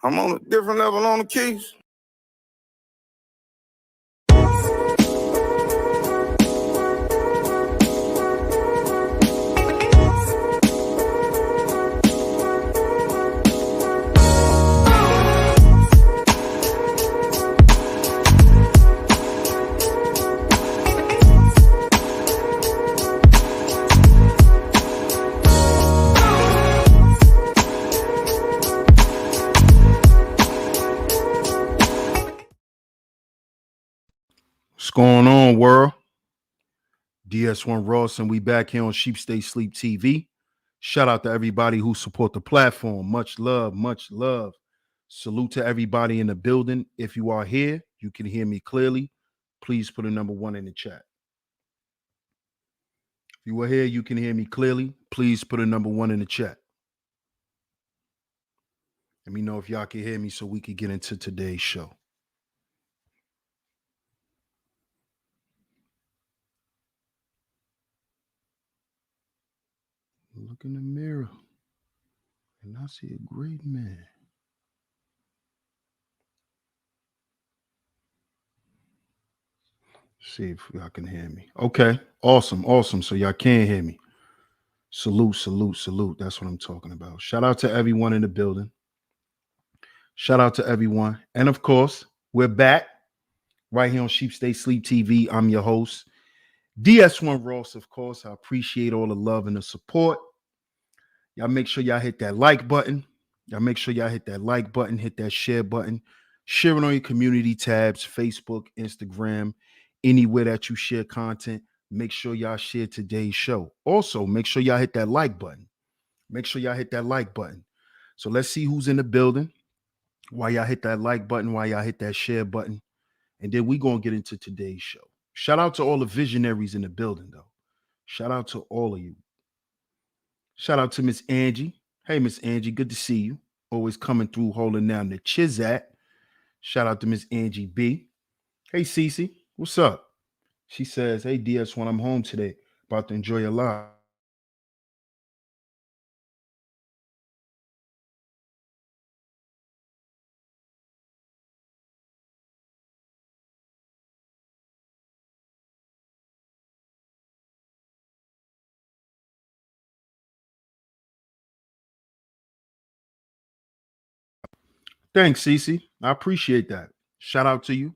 I'm on a different level on the keys. What's going on, world? DS1 Ross, and we back here on Sheep Stay Sleep TV. Shout out to everybody who support the platform. Much love, much love. Salute to everybody in the building. If you are here, you can hear me clearly. Please put a number 1 in the chat. If you are here, you can hear me clearly. Please put a number 1 in the chat. Let me know if y'all can hear me so we can get into today's show. Look in the mirror, and I see a great man. See if y'all can hear me. Okay, awesome. So y'all can hear me. Salute. That's what I'm talking about. Shout out to everyone in the building. Shout out to everyone. And of course, we're back right here on Sheep Stay Sleep TV. I'm your host, DS1 Ross, of course. I appreciate all the love and the support. Y'all make sure y'all hit that like button. Hit that share button. Share it on your community tabs, Facebook, Instagram, anywhere that you share content. Make sure y'all share today's show. Also, make sure y'all hit that like button. So let's see who's in the building. While y'all hit that like button, while y'all hit that share button. And then we going to get into today's show. Shout out to all the visionaries in the building, though. Shout out to all of you. Shout out to Miss Angie. Hey, Miss Angie, good to see you. Always coming through, holding down the Chizat. Shout out to Miss Angie B. Hey, Cece, what's up? She says, hey, DS1, I'm home today. About to enjoy your life. Thanks, Cece. I appreciate that. Shout out to you.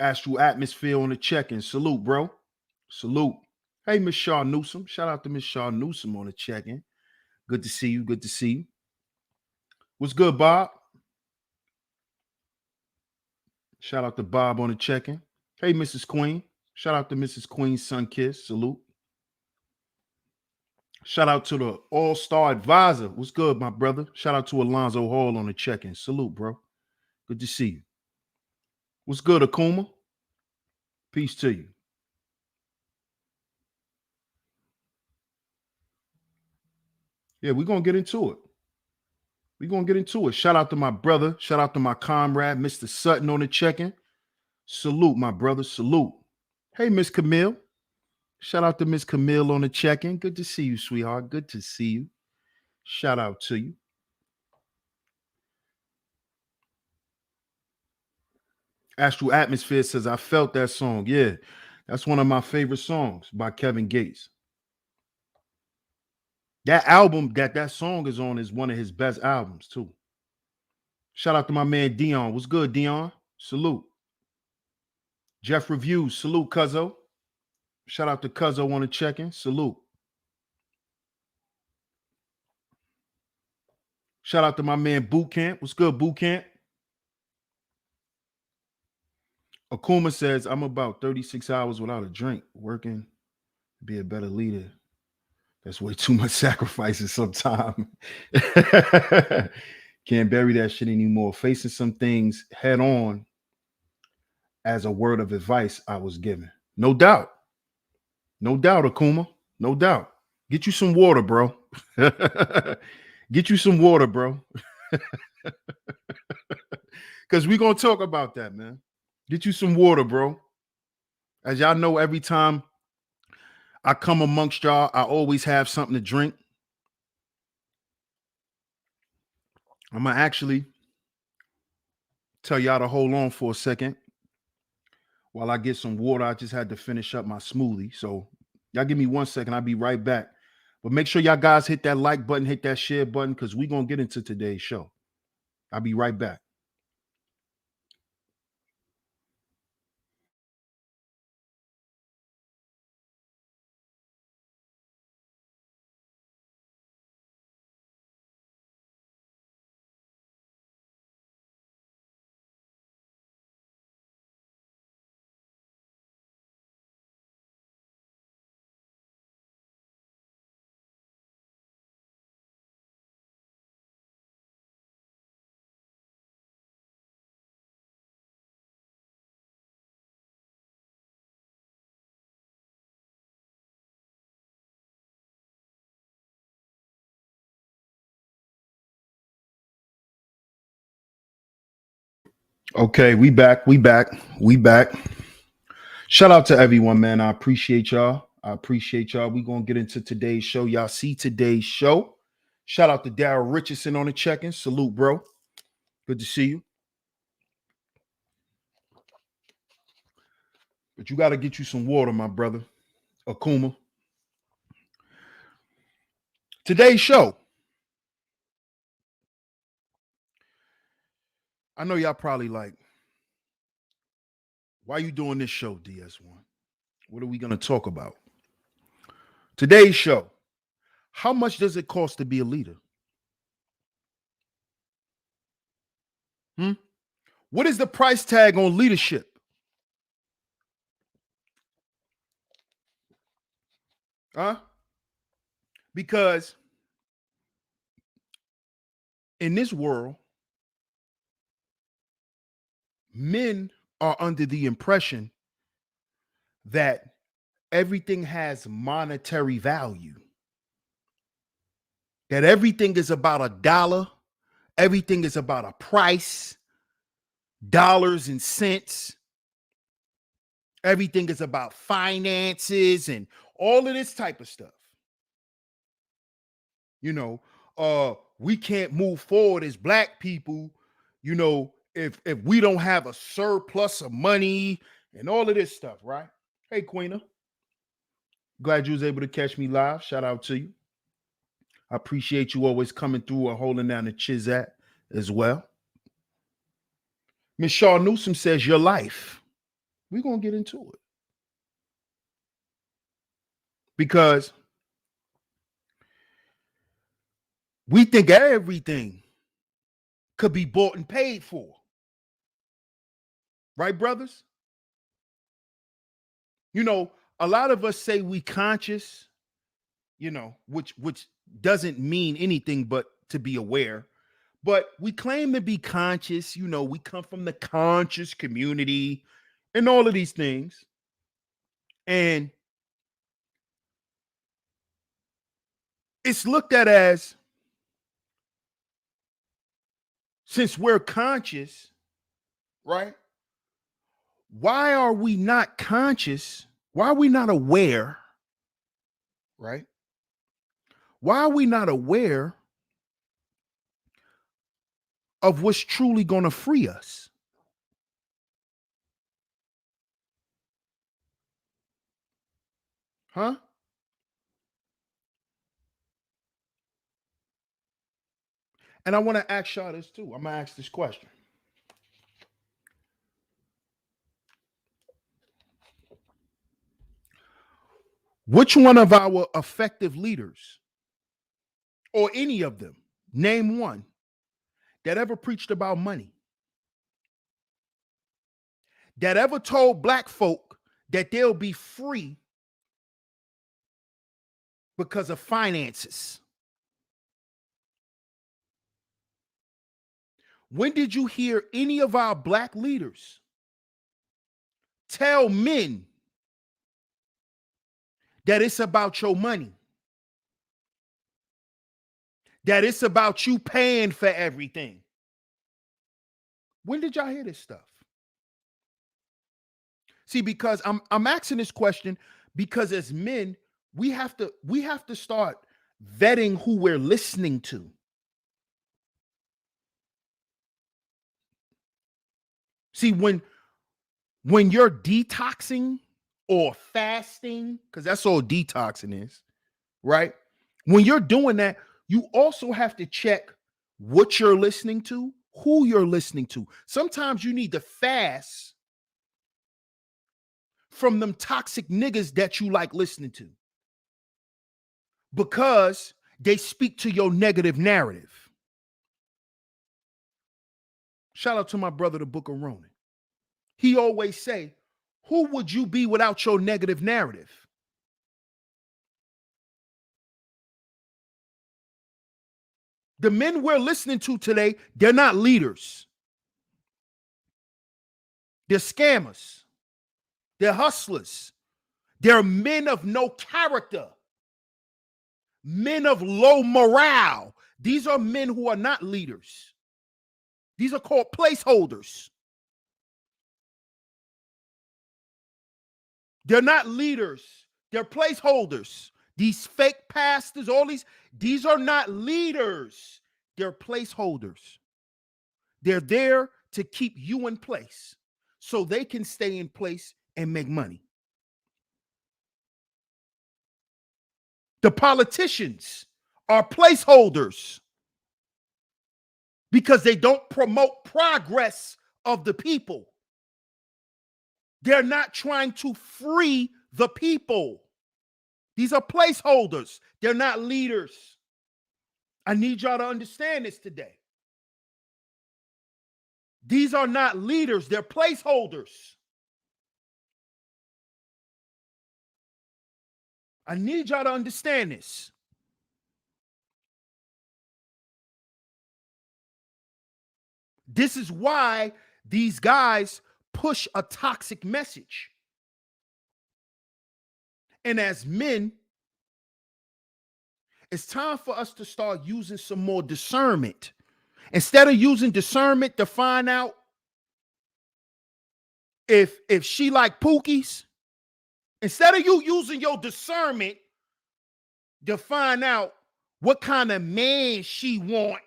Astral Atmosphere on the check-in. Salute, bro. Salute. Hey, Miss Shaw Newsom. Shout out to Miss Shaw Newsom on the check-in. Good to see you. What's good, Bob? Shout out to Bob on the check-in. Hey, Mrs. Queen. Shout out to Mrs. Queen's Sun Kiss. Salute. Shout out to the All-Star Advisor. What's good, my brother? Shout out to Alonzo Hall on the check-in. Salute, bro. Good to see you. What's good, Akuma? Peace to you. Yeah, we're going to get into it. Shout out to my brother. Shout out to my comrade, Mr. Sutton on the check-in. Salute, my brother. Salute. Hey, Miss Camille. Shout out to Miss Camille on the check-in. Good to see you, sweetheart. Good to see you. Shout out to you. Astral Atmosphere says, I felt that song. Yeah, that's one of my favorite songs by Kevin Gates. That album that song is on is one of his best albums, too. Shout out to my man, Dion. What's good, Dion? Salute. Jeff Reviews. Salute, Cuzzo. Shout out to Cuzzo on the check-in. Salute. Shout out to my man, Boot Camp. What's good, Boot Camp? Akuma says, I'm about 36 hours without a drink. Working to be a better leader. That's way too much sacrifices sometimes. Can't bury that shit anymore. Facing some things head on as a word of advice I was given. No doubt. No doubt, Akuma. No doubt. Get you some water, bro. Get you some water, bro. Because we're going to talk about that, man. Get you some water, bro. As y'all know, every time I come amongst y'all, I always have something to drink. I'm going to actually tell y'all to hold on for a second while I get some water. I just had to finish up my smoothie. So y'all give me 1 second. I'll be right back. But make sure y'all guys hit that like button, hit that share button, because we're going to get into today's show. I'll be right back. Okay, we back. Shout out to everyone, man. I appreciate y'all. We're going to get into today's show. Y'all see today's show. Shout out to Daryl Richardson on the check-in. Salute, bro. Good to see you. But you got to get you some water, my brother. Akuma. Today's show. I know y'all probably like, why are you doing this show, DS1? What are we going to talk about? Today's show. How much does it cost to be a leader? What is the price tag on leadership? Because in this world, men are under the impression that everything has monetary value, that everything is about a dollar, everything is about a price, dollars and cents. Everything is about finances and all of this type of stuff. We can't move forward as Black people, if we don't have a surplus of money and all of this stuff, right? Hey, Queena. Glad you was able to catch me live. Shout out to you. I appreciate you always coming through and holding down the Chizat as well. Miss Shaw Newsom says your life. We're going to get into it. Because we think everything could be bought and paid for. Right, brothers? A lot of us say we conscious, which doesn't mean anything but to be aware. But we claim to be conscious. We come from the conscious community and all of these things. And it's looked at as, since we're conscious, right? Why are we not conscious? Why are we not aware, right? Why are we not aware of what's truly going to free us? Huh? And I want to ask y'all this too. I'm going to ask this question. Which one of our effective leaders, or any of them, name one, that ever preached about money, that ever told Black folk that they'll be free because of finances? When did you hear any of our Black leaders tell men that it's about your money, that it's about you paying for everything? When did y'all hear this stuff? See, because I'm asking this question because as men, we have to start vetting who we're listening to. See, when you're detoxing or fasting, because that's all detoxing is, right? When you're doing that, you also have to check what you're listening to, who you're listening to. Sometimes you need to fast from them toxic niggas that you like listening to because they speak to your negative narrative. Shout out to my brother, the Book of Ronan. He always say, who would you be without your negative narrative? The men we're listening to today, they're not leaders. They're scammers. They're hustlers. They're men of no character. Men of low morale. These are men who are not leaders. These are called placeholders. They're not leaders. They're placeholders. These fake pastors, all these are not leaders. They're placeholders. They're there to keep you in place so they can stay in place and make money. The politicians are placeholders because they don't promote progress of the people. They're not trying to free the people. These are placeholders. They're not leaders. I need y'all to understand this today. These are not leaders. They're placeholders. I need y'all to understand this. This is why these guys push a toxic message. And as men, it's time for us to start using some more discernment. Instead of using discernment to find out if she like Pookies, instead of you using your discernment to find out what kind of man she want,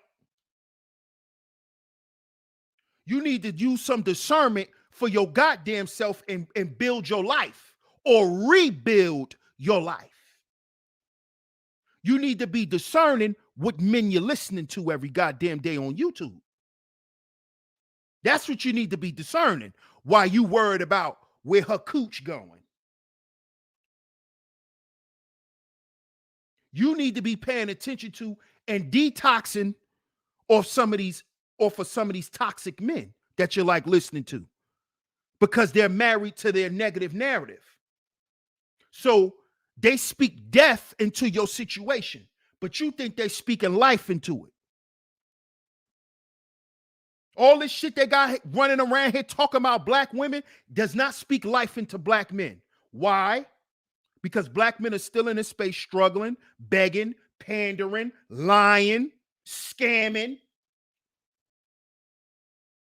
you need to use some discernment for your goddamn self and build your life or rebuild your life. You need to be discerning what men you're listening to every goddamn day on YouTube. That's what you need to be discerning while you worried about where her cooch going. You need to be paying attention to and detoxing off for some of these toxic men that you like listening to because they're married to their negative narrative. So they speak death into your situation, but you think they're speaking life into it. All this shit they got running around here talking about black women does not speak life into black men. Why? Because black men are still in this space struggling, begging, pandering, lying, scamming.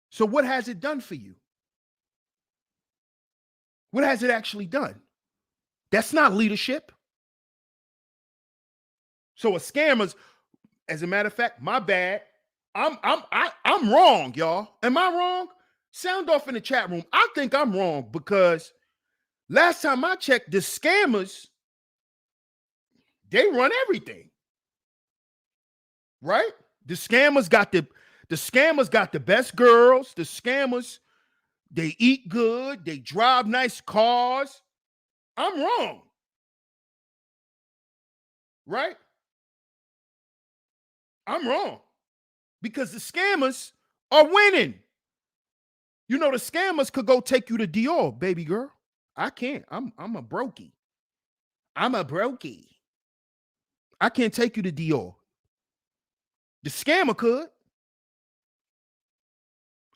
So what has it done for you? What has it actually done? That's not leadership. So a scammers, as a matter of fact, my bad. I'm wrong, y'all. Am I wrong? Sound off in the chat room. I think I'm wrong because last time I checked, the scammers, they run everything. Right? The scammers got the best girls. The scammers, they eat good, they drive nice cars. I'm wrong. Right? I'm wrong. Because the scammers are winning. You know, the scammers could go take you to Dior, baby girl. I can't. I'm a brokey. I'm a brokey. I can't take you to Dior. The scammer could.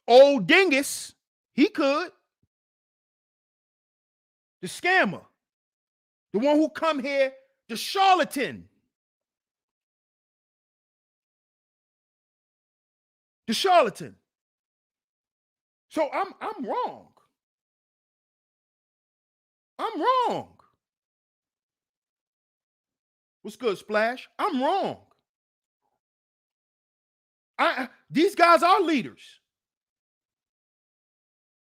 Old dingus, he could. The scammer. The one who come here, the charlatan. The charlatan. So I'm wrong. I'm wrong. What's good, Splash? I'm wrong. These guys are leaders.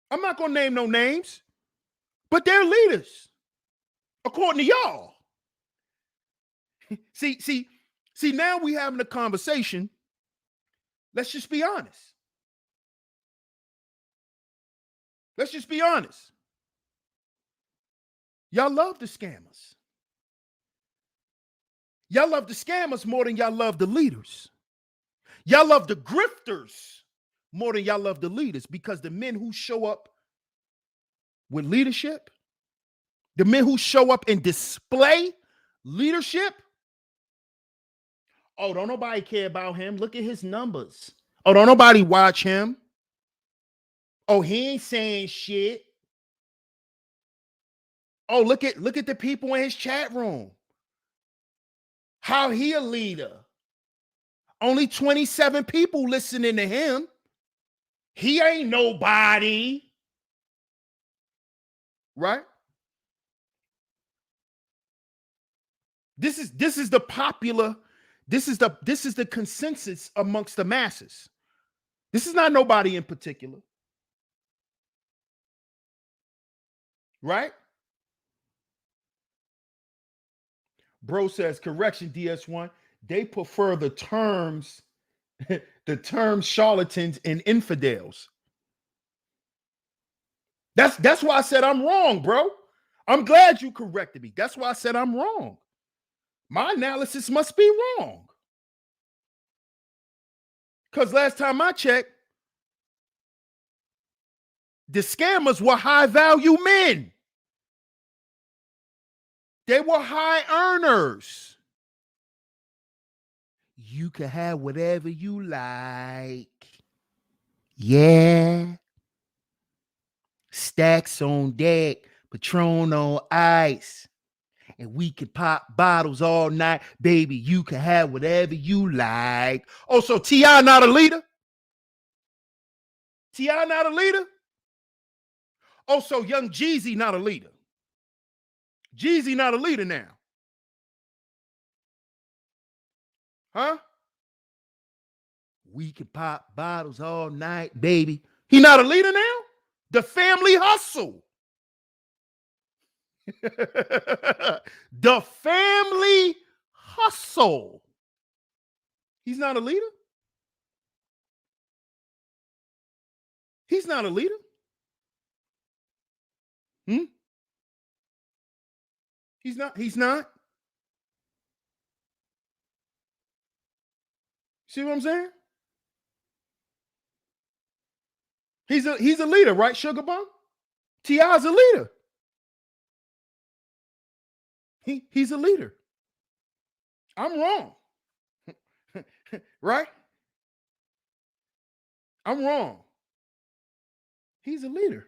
I'm not going to name no names, but they're leaders, according to y'all. See, now we having a conversation. Let's just be honest. Let's just be honest. Y'all love the scammers. Y'all love the scammers more than y'all love the leaders. Y'all love the grifters more than y'all love the leaders, because the men who show up with leadership, the men who show up and display leadership, oh, don't nobody care about him. Look at his numbers. Oh, don't nobody watch him. Oh, he ain't saying shit. Oh, look at the people in his chat room. How he a leader? Only 27 people listening to him. He ain't nobody. Right? This is the popular, this is the consensus amongst the masses. This is not nobody in particular. Right? Bro says, correction, DS1. They prefer the terms, the term charlatans and infidels. That's why I said I'm wrong, bro. I'm glad you corrected me. That's why I said I'm wrong. My analysis must be wrong. Because last time I checked, the scammers were high value men. They were high earners. You can have whatever you like. Yeah. Stacks on deck, Patron on ice. And we can pop bottles all night. Baby, you can have whatever you like. Oh, so T.I. not a leader? T.I. not a leader? Oh, so young Jeezy not a leader? Jeezy not a leader now? Huh? We can pop bottles all night, baby. He not a leader now? The family hustle. The family hustle. He's not a leader? He's not a leader? He's not. See what I'm saying? He's a leader, right, Sugar Bum? T.I.'s a leader. He's a leader. I'm wrong. Right? I'm wrong. He's a leader.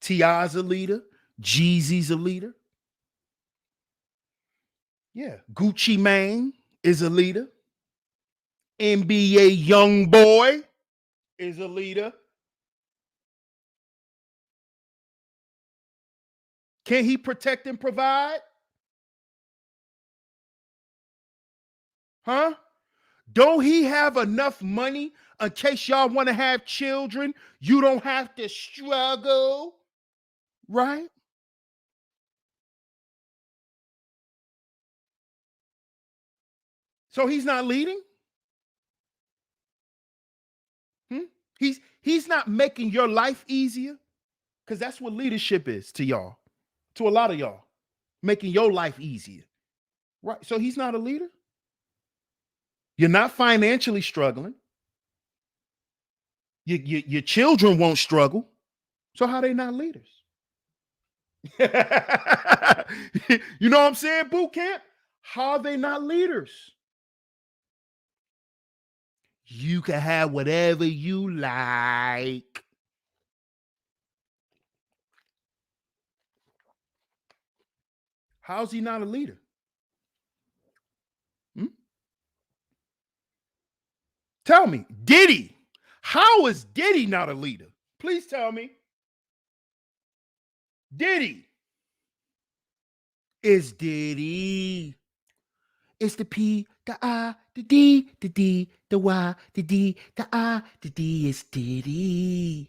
T.I.'s a leader. Jeezy's a leader. Yeah. Gucci Mane is a leader. NBA young boy is a leader. Can he protect and provide? Huh? Don't he have enough money in case y'all want to have children? You don't have to struggle, right? So he's not leading? He's not making your life easier, because that's what leadership is to y'all, to a lot of y'all, making your life easier, right? So he's not a leader. You're not financially struggling. Your children won't struggle. So how they not leaders? You know what I'm saying, boot camp? How are they not leaders? You can have whatever you like. How's he not a leader? Tell me, Diddy. How is Diddy not a leader? Please tell me. Diddy. It's Diddy. It's the P, the I, the D, the D, the Y, the D, the I, the D. It's Diddy.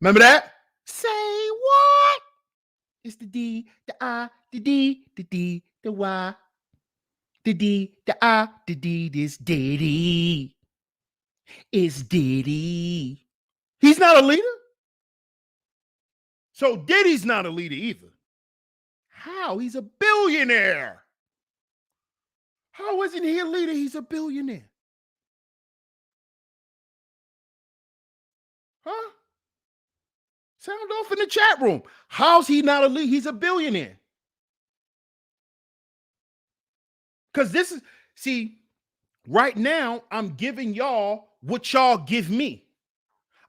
Remember that? Say what? It's the D, the I, the D, the D, the Y, the D, the I, the D, this Diddy. It's Diddy. He's not a leader. So Diddy's not a leader either. How? He's a billionaire. How isn't he a leader? He's a billionaire. Huh? Sound off in the chat room. How's he not a leader? He's a billionaire. Because this is, see, right now, I'm giving y'all what y'all give me.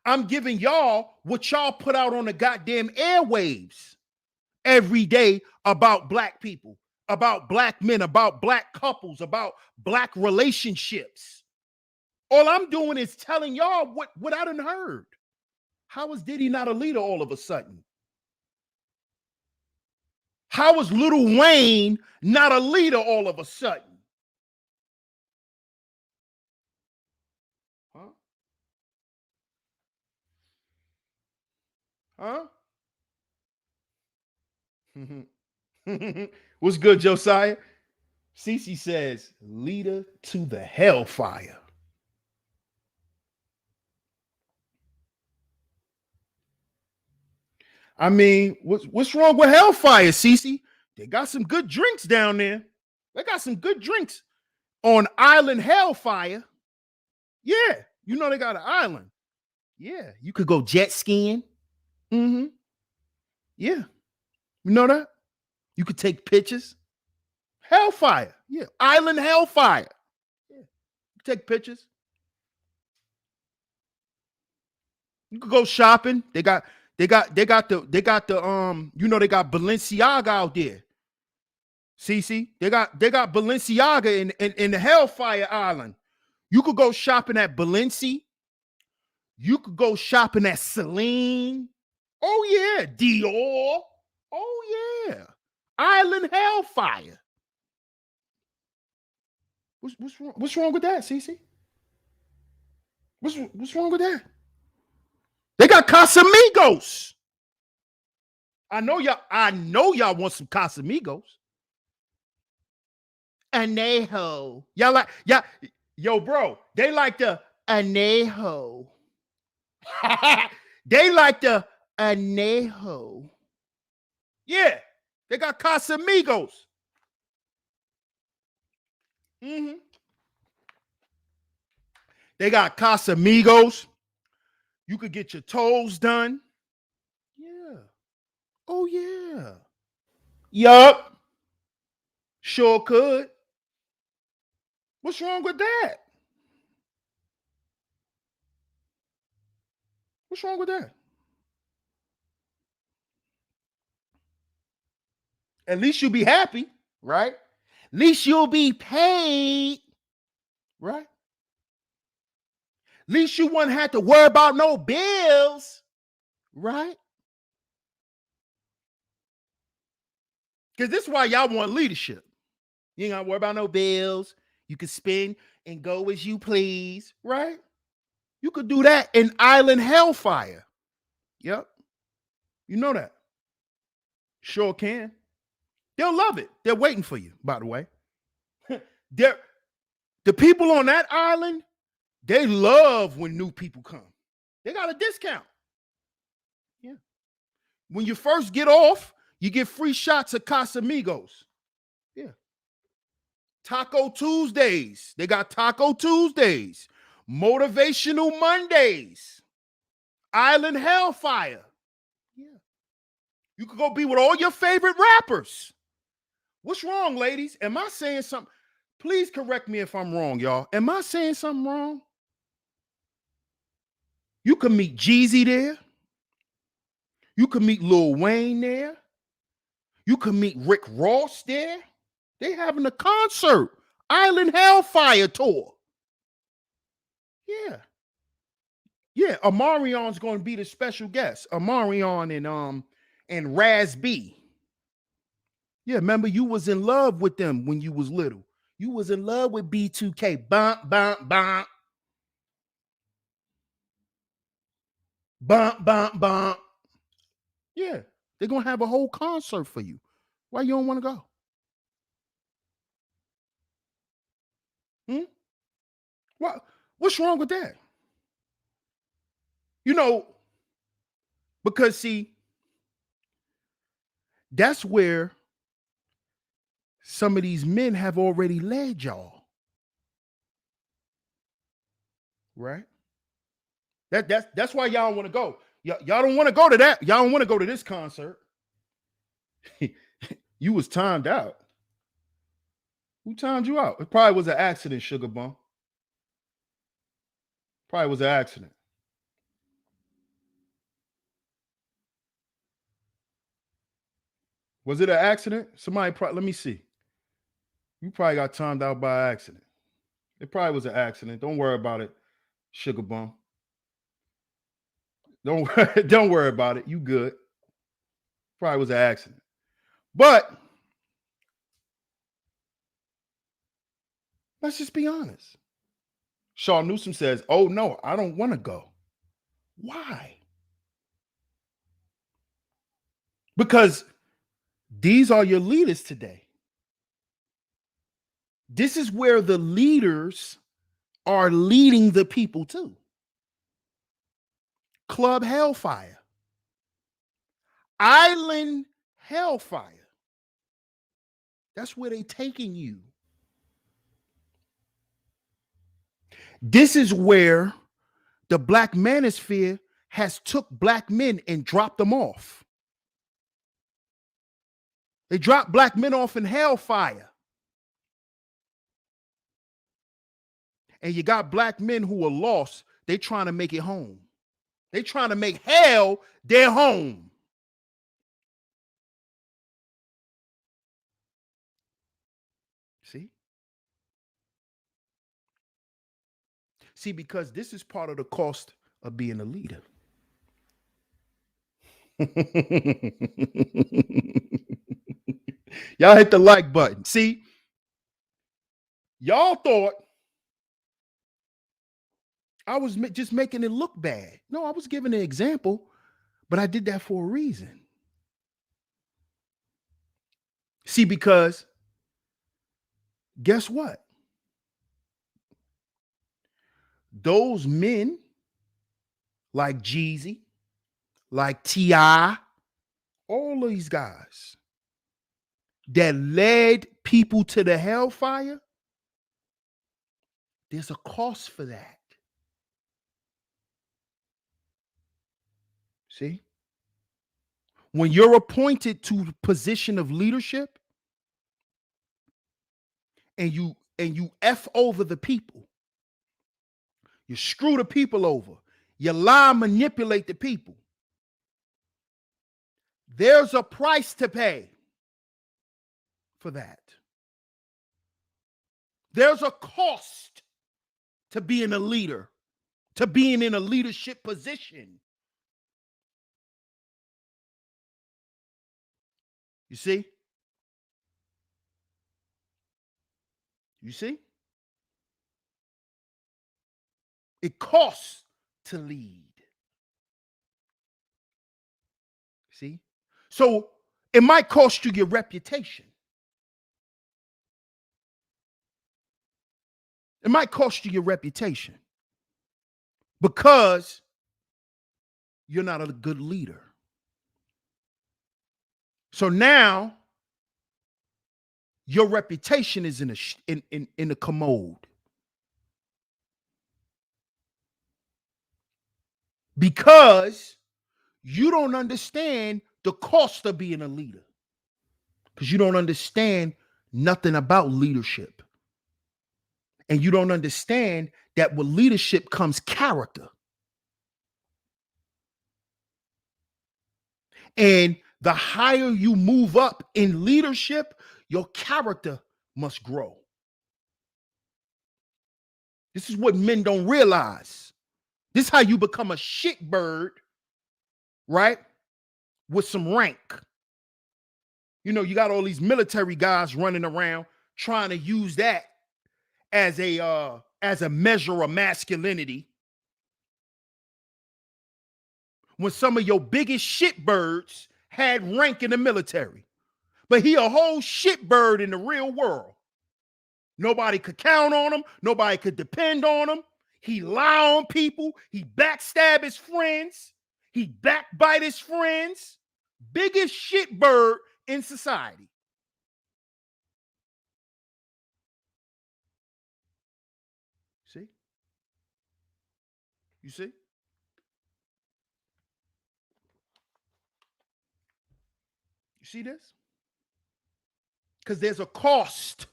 I'm giving y'all what y'all put out on the goddamn airwaves every day about black people, about black men, about black couples, about black relationships. All I'm doing is telling y'all what I done heard. How is Diddy not a leader all of a sudden? How is Lil Wayne not a leader all of a sudden? Huh? What's good, Josiah? Cece says, leader to the hellfire. I mean, what's wrong with hellfire, Cece? They got some good drinks down there. They got some good drinks on Island Hellfire. Yeah, you know they got an island. Yeah, you could go jet skiing. Mm-hmm. Yeah, you know that? You could take pictures. Hellfire. Yeah, Island Hellfire. Yeah, you take pictures. You could go shopping. They got the you know, they got Balenciaga out there. See, they got Balenciaga in the Hellfire Island. You could go shopping at Balenci. You could go shopping at Celine. Oh yeah, Dior. Oh yeah, Island Hellfire. What's wrong with that, Cece? What's wrong with that? They got Casamigos. I know y'all want some Casamigos. Anejo. Y'all like, yo, bro, they like the anejo. They like the anejo. Yeah, they got Casamigos. Mm-hmm. They got Casamigos. You could get your toes done. Yeah. Oh, yeah. Yup. Sure could. What's wrong with that? What's wrong with that? At least you'll be happy, right? At least you'll be paid, right? At least you wouldn't have to worry about no bills, right? Because this is why y'all want leadership. You ain't got to worry about no bills. You can spend and go as you please, right? You could do that in Island Hellfire. Yep. You know that. Sure can. They'll love it. They're waiting for you, by the way. The people on that island, they love when new people come. They got a discount. Yeah. When you first get off, you get free shots of Casamigos. Yeah. Taco Tuesdays. They got Taco Tuesdays. Motivational Mondays. Island Hellfire. Yeah. You could go be with all your favorite rappers. What's wrong, ladies? Am I saying something? Please correct me if I'm wrong, y'all. Am I saying something wrong? You can meet Jeezy there. You can meet Lil Wayne there. You can meet Rick Ross there. They having a concert. Island Hellfire tour. Yeah. Yeah, Amarion's going to be the special guest. Amarion and Raz B. Yeah, remember you was in love with them when you was little. You was in love with B2K. Bump, bump, bump. Bump, bump, bump. Yeah, they're gonna have a whole concert for you. Why you don't want to go? Hmm? What's wrong with that? You know, because see, that's where some of these men have already led y'all, right? That's why y'all want to go. Y'all don't want to go to that. Y'all don't want to go to this concert. You was timed out. Who timed you out? It probably was an accident, Sugar Bum. Probably was an accident. Was it an accident? Let me see. You probably got timed out by accident. It probably was an accident. Don't worry about it, Sugar Bum. Don't worry about it. You good. Probably was an accident. But let's just be honest. Sean Newsom says, "Oh no, I don't want to go." Why? Because these are your leaders today. This is where the leaders are leading the people to. Club Hellfire. Island Hellfire. That's where they taking you. This is where the Black manosphere has took black men and dropped them off. They dropped black men off in hellfire. And you got black men who are lost. They trying to make it home. They trying to make hell their home. See? See, because this is part of the cost of being a leader. Y'all hit the like button. See, y'all thought I was just making it look bad. No, I was giving an example, but I did that for a reason. See, because guess what? Those men like Jeezy, like T.I., all of these guys that led people to the hellfire, there's a cost for that. See? When you're appointed to the position of leadership and you F over the people, you screw the people over, you lie, manipulate the people, there's a price to pay for that. There's a cost to being a leader, to being in a leadership position. You see? You see? It costs to lead. See? So it might cost you your reputation. It might cost you your reputation because you're not a good leader. So now your reputation is in a commode because you don't understand the cost of being a leader, because you don't understand nothing about leadership, and you don't understand that with leadership comes character. And the higher you move up in leadership, your character must grow. This is what men don't realize. This is how you become a shitbird, right? With some rank. You know, you got all these military guys running around trying to use that as a measure of masculinity. when some of your biggest shitbirds had rank in the military. But he a whole shitbird in the real world. Nobody could count on him. Nobody could depend on him. He lie on people. He backstab his friends. He backbite his friends. Biggest shitbird in society. See? You see? You see this? Because there's a cost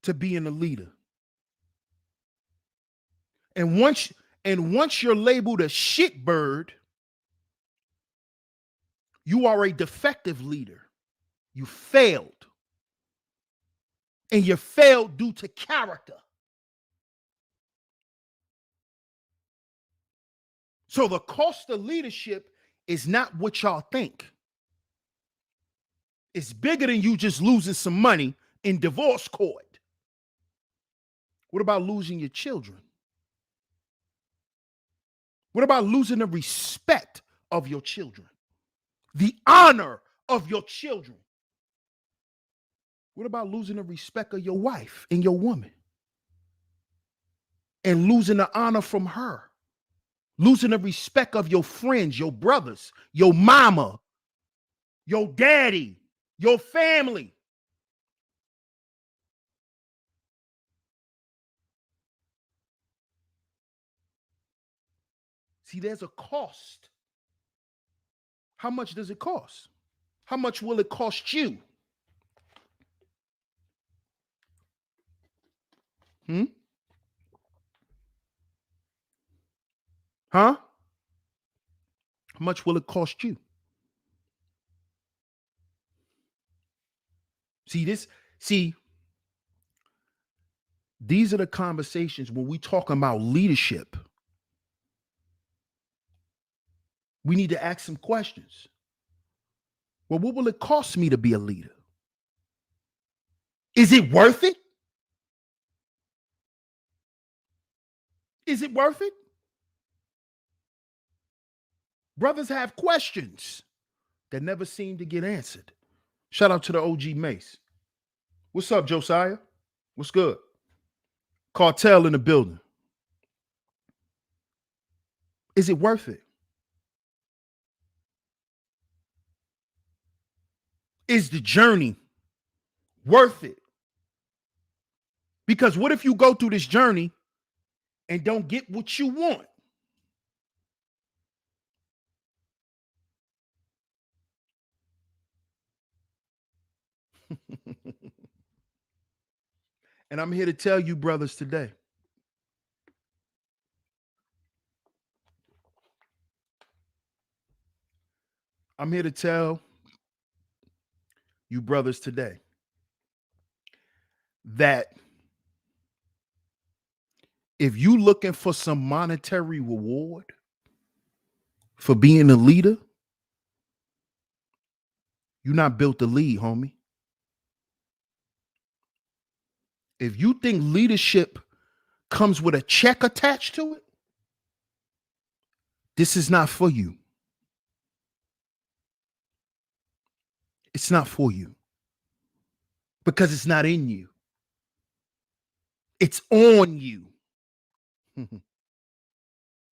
to being a leader. And once you're labeled a shitbird, you are a defective leader. You failed. And you failed due to character. So the cost of leadership is not what y'all think. It's bigger than you just losing some money in divorce court. What about losing your children? What about losing the respect of your children? The honor of your children? What about losing the respect of your wife and your woman? And losing the honor from her? Losing the respect of your friends, your brothers, your mama, your daddy, your family? See, there's a cost. How much does it cost? How much will it cost you? Huh? How much will it cost you? These are the conversations when we talk about leadership. We need to ask some questions. Well, what will it cost me to be a leader? Is it worth it? Is it worth it? Brothers have questions that never seem to get answered. Shout out to the OG Mace. What's up, Josiah? What's good? Cartel in the building. Is it worth it? Is the journey worth it? Because what if you go through this journey and don't get what you want? And I'm here to tell you, brothers, today. I'm here to tell you, brothers, today that if you looking for some monetary reward for being a leader, you're not built to lead, homie. If you think leadership comes with a check attached to it, this is not for you. It's not for you. Because it's not in you. It's on you.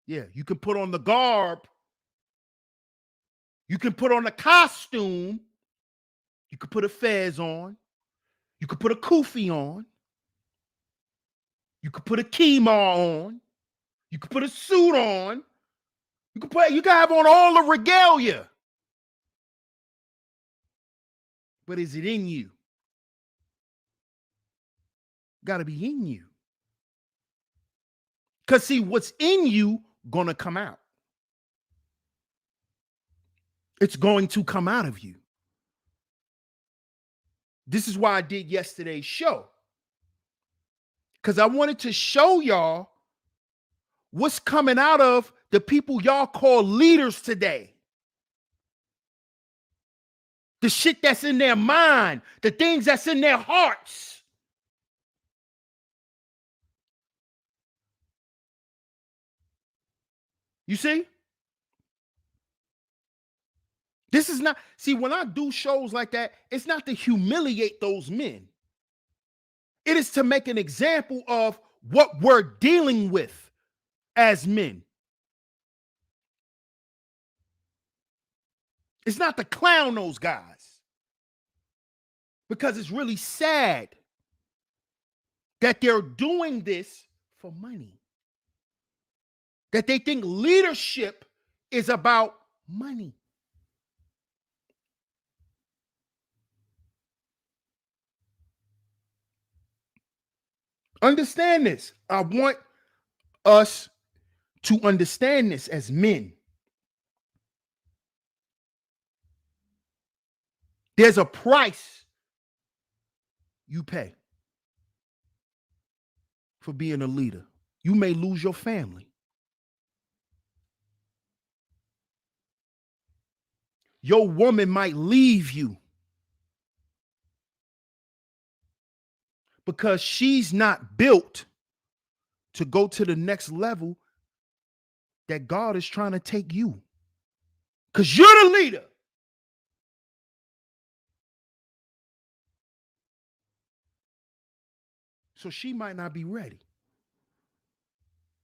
Yeah, you can put on the garb. You can put on a costume. You could put a fez on. You could put a kufi on. You could put a kima on. You could put a suit on. You can have on all the regalia. But is it in you? Got to be in you. Because see, what's in you gonna come out. It's going to come out of you. This is why I did yesterday's show. Because I wanted to show y'all what's coming out of the people y'all call leaders today. The shit that's in their mind, the things that's in their hearts. You see? This is not, see, when I do shows like that, it's not to humiliate those men. It is to make an example of what we're dealing with as men. It's not to clown those guys, because it's really sad that they're doing this for money. That they think leadership is about money. Understand this. I want us to understand this as men. There's a price you pay for being a leader. You may lose your family. Your woman might leave you because she's not built to go to the next level that God is trying to take you. Because you're the leader. So she might not be ready.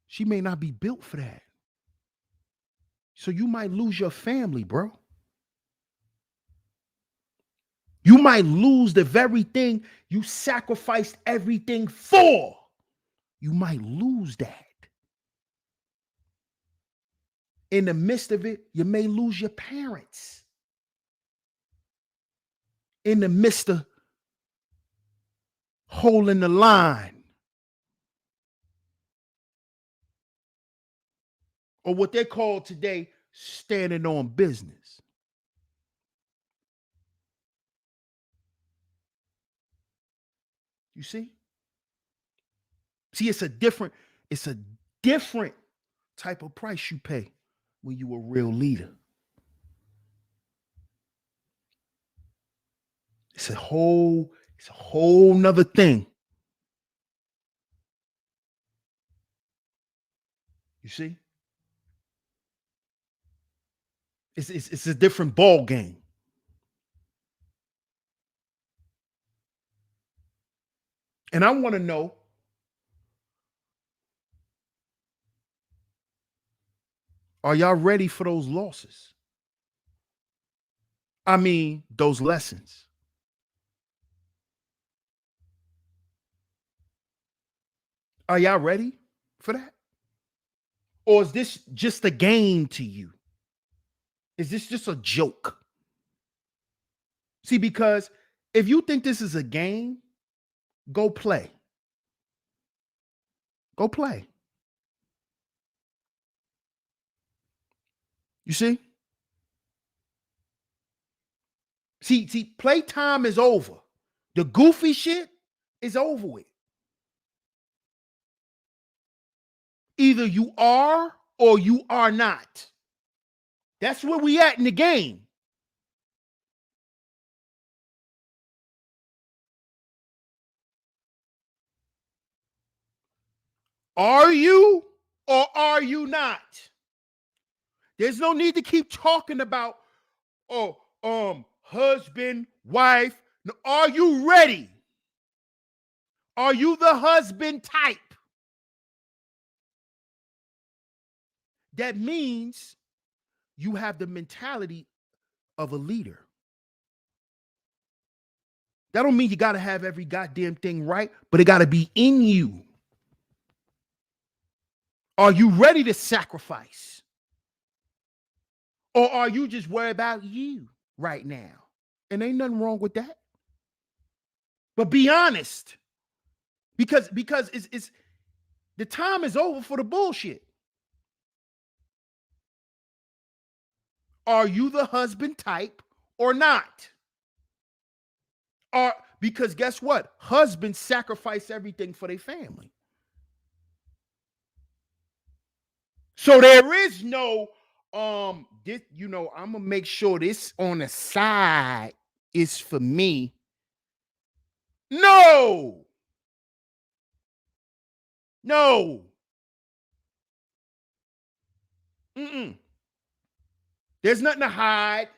She may not be built for that. So you might lose your family, bro. You might lose the very thing you sacrificed everything for. You might lose that. In the midst of it, you may lose your parents. In the midst of holding the line. Or what they call today, standing on business. You see? See, it's a different type of price you pay when you a real leader. It's a whole nother thing. You see? It's a different ball game. And I want to know, are y'all ready for those losses? I mean, those lessons. Are y'all ready for that? Or is this just a game to you? Is this just a joke? See, because if you think this is a game, go play. Go play. You see? See, playtime is over. The goofy shit is over with. Either you are or you are not. That's where we at in the game. Are you or are you not? There's no need to keep talking about, husband, wife. No, are you ready? Are you the husband type? That means you have the mentality of a leader. That don't mean you got to have every goddamn thing right, but it got to be in you. Are you ready to sacrifice? Or are you just worried about you right now? And ain't nothing wrong with that. But be honest. Because it's the time is over for the bullshit. Are you the husband type or not? Because guess what? Husbands sacrifice everything for their family. So there is no this, I'm gonna make sure this on the side is for me. No. Mm-mm. There's nothing to hide.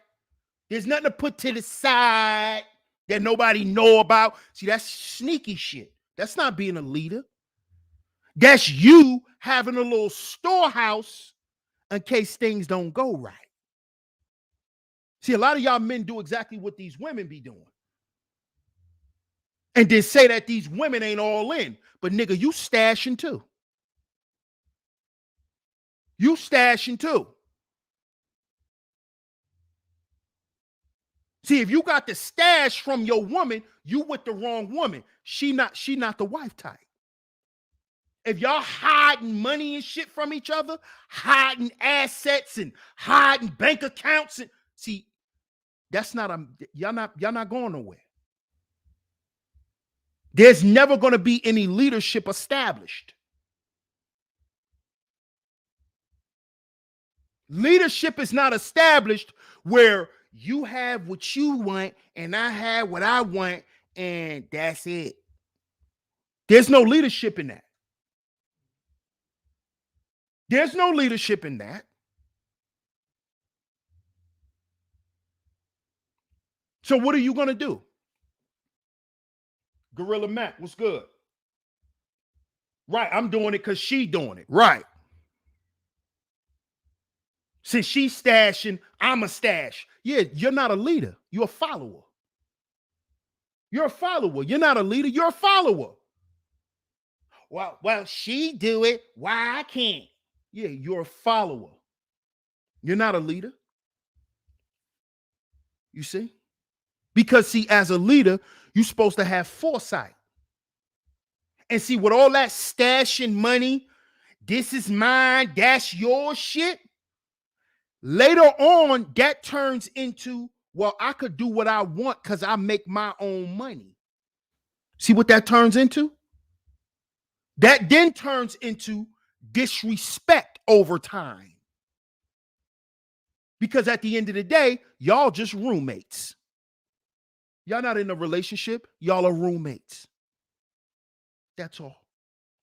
There's nothing to put to the side that nobody know about. See, that's sneaky shit. That's not being a leader. That's you having a little storehouse in case things don't go right. See, a lot of y'all men do exactly what these women be doing. And then say that these women ain't all in. But nigga, you stashing too. You stashing too. See, if you got the stash from your woman, you with the wrong woman. She not the wife type. If y'all hiding money and shit from each other, hiding assets and hiding bank accounts, and see, that's not y'all not going nowhere. There's never going to be any leadership established. Leadership is not established where you have what you want and I have what I want and that's it. There's no leadership in that. There's no leadership in that. So what are you going to do? Gorilla Mac, what's good? Right, I'm doing it because she doing it. Right. Since she's stashing, I'm a stash. Yeah, you're not a leader. You're a follower. You're a follower. You're not a leader. You're a follower. Well, she do it. Why I can't? Yeah, you're a follower. You're not a leader. You see? Because see, as a leader, you're supposed to have foresight. And see, with all that stashing money, this is mine, that's your shit. Later on, that turns into, well, I could do what I want because I make my own money. See what that turns into? That then turns into disrespect over time. Because at the end of the day, y'all just roommates. Y'all not in a relationship. Y'all are roommates. That's all.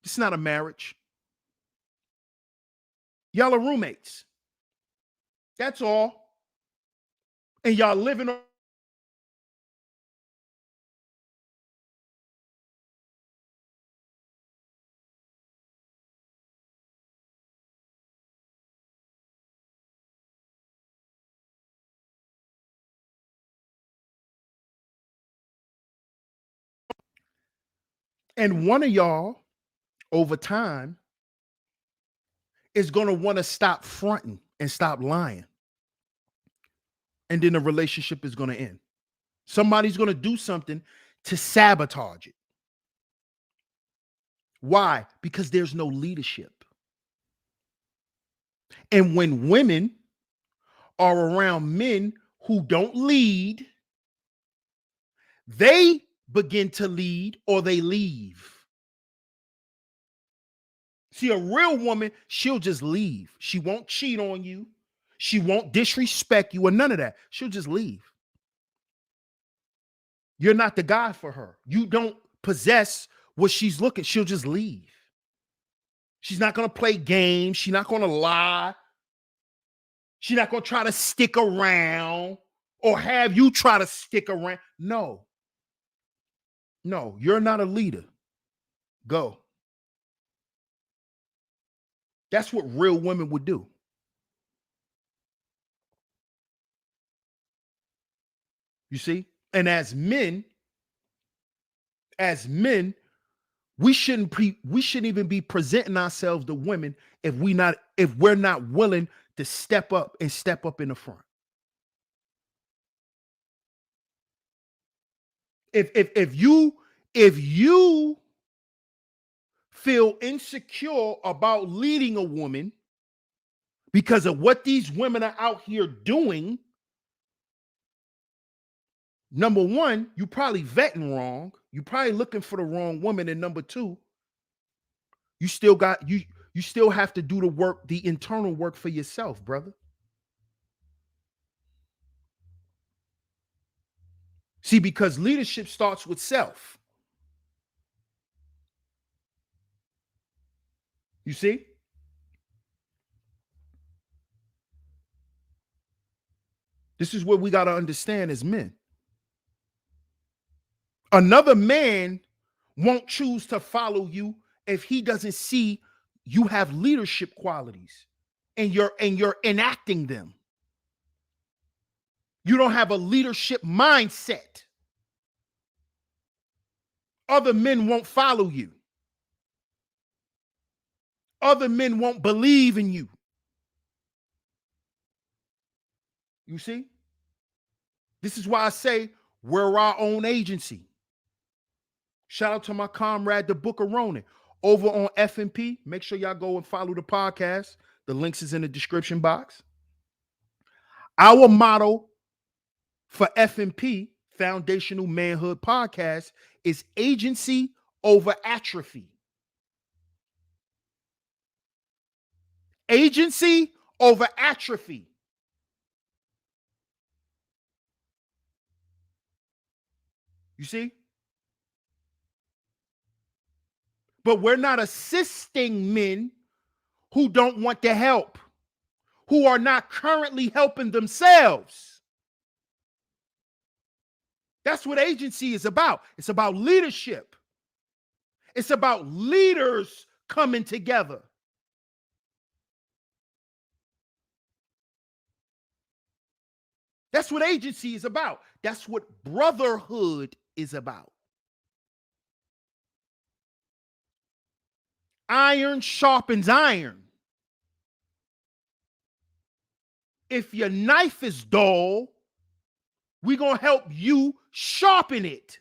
It's not a marriage. Y'all are roommates. That's all. And y'all living on. And one of y'all, over time, is going to want to stop fronting and stop lying. And then the relationship is going to end. Somebody's going to do something to sabotage it. Why? Because there's no leadership. And when women are around men who don't lead, they begin to lead or they leave. See, a real woman, she'll just leave. She won't cheat on you. She won't disrespect you or none of that. She'll just leave. You're not the guy for her. You don't possess what she's looking. She'll just leave. She's not going to play games. She's not going to lie. She's not going to try to stick around or have you try to stick around. No, you're not a leader. Go. That's what real women would do. You see? And as men, we shouldn't even be presenting ourselves to women if we're not willing to step up in the front. If you feel insecure about leading a woman because of what these women are out here doing, number one, you probably vetting wrong. You probably looking for the wrong woman. And number two, you still have to do the work, the internal work for yourself, brother. See, because leadership starts with self. You see? This is what we got to understand as men. Another man won't choose to follow you if he doesn't see you have leadership qualities and you're enacting them. You don't have a leadership mindset. Other men won't follow you. Other men won't believe in you. You see? This is why I say we're our own agency. Shout out to my comrade, the Book of Ronan, over on FMP. Make sure y'all go and follow the podcast. The links is in the description box. Our motto for FMP, Foundational Manhood Podcast, is agency over atrophy. Agency over atrophy. You see? But we're not assisting men who don't want to help, who are not currently helping themselves. That's what agency is about. It's about leadership. It's about leaders coming together. That's what agency is about. That's what brotherhood is about. Iron sharpens iron. If your knife is dull, we're going to help you sharpen it.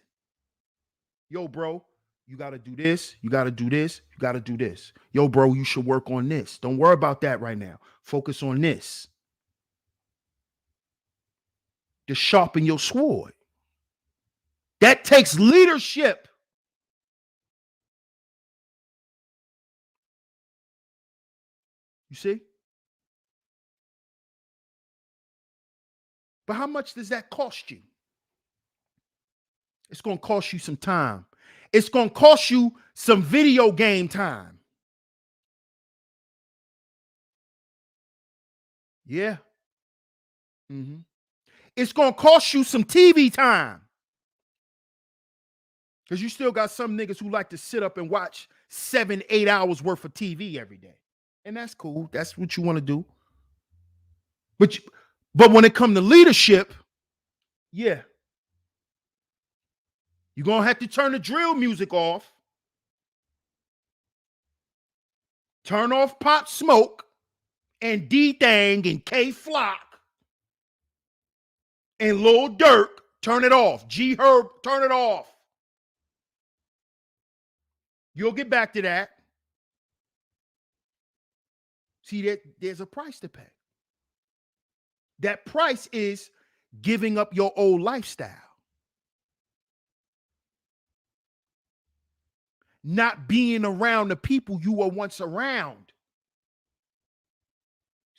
Yo, bro, you got to do this. You got to do this. You got to do this. Yo, bro, you should work on this. Don't worry about that right now. Focus on this. To sharpen your sword. That takes leadership. You see? But how much does that cost you? It's going to cost you some time. It's going to cost you some video game time. Yeah. Mm-hmm. It's going to cost you some TV time. Because you still got some niggas who like to sit up and watch 7-8 hours worth of TV every day. And that's cool. That's what you want to do. But when it comes to leadership, yeah. You're going to have to turn the drill music off. Turn off Pop Smoke and D-Thang and K-Flock and Lil Durk. Turn it off. G-Herb, turn it off. You'll get back to that. See, that there's a price to pay. That price is giving up your old lifestyle. Not being around the people you were once around.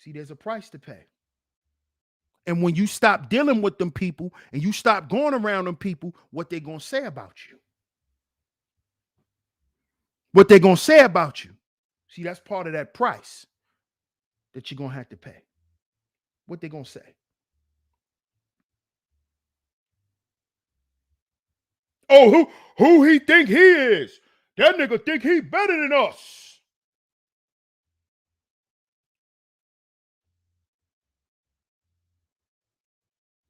See, there's a price to pay. And when you stop dealing with them people and you stop going around them people, what they going to say about you? What they going to say about you? See, that's part of that price that you're going to have to pay. What they going to say? Oh, who he think he is? That nigga think he better than us.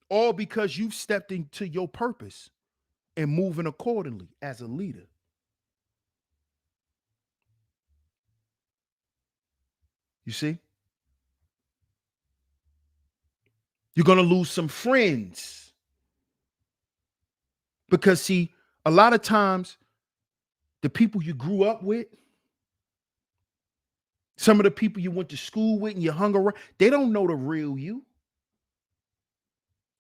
All because you've stepped into your purpose and moving accordingly as a leader. You see? You're going to lose some friends. Because, see, a lot of times, the people you grew up with, some of the people you went to school with and you hung around, they don't know the real you.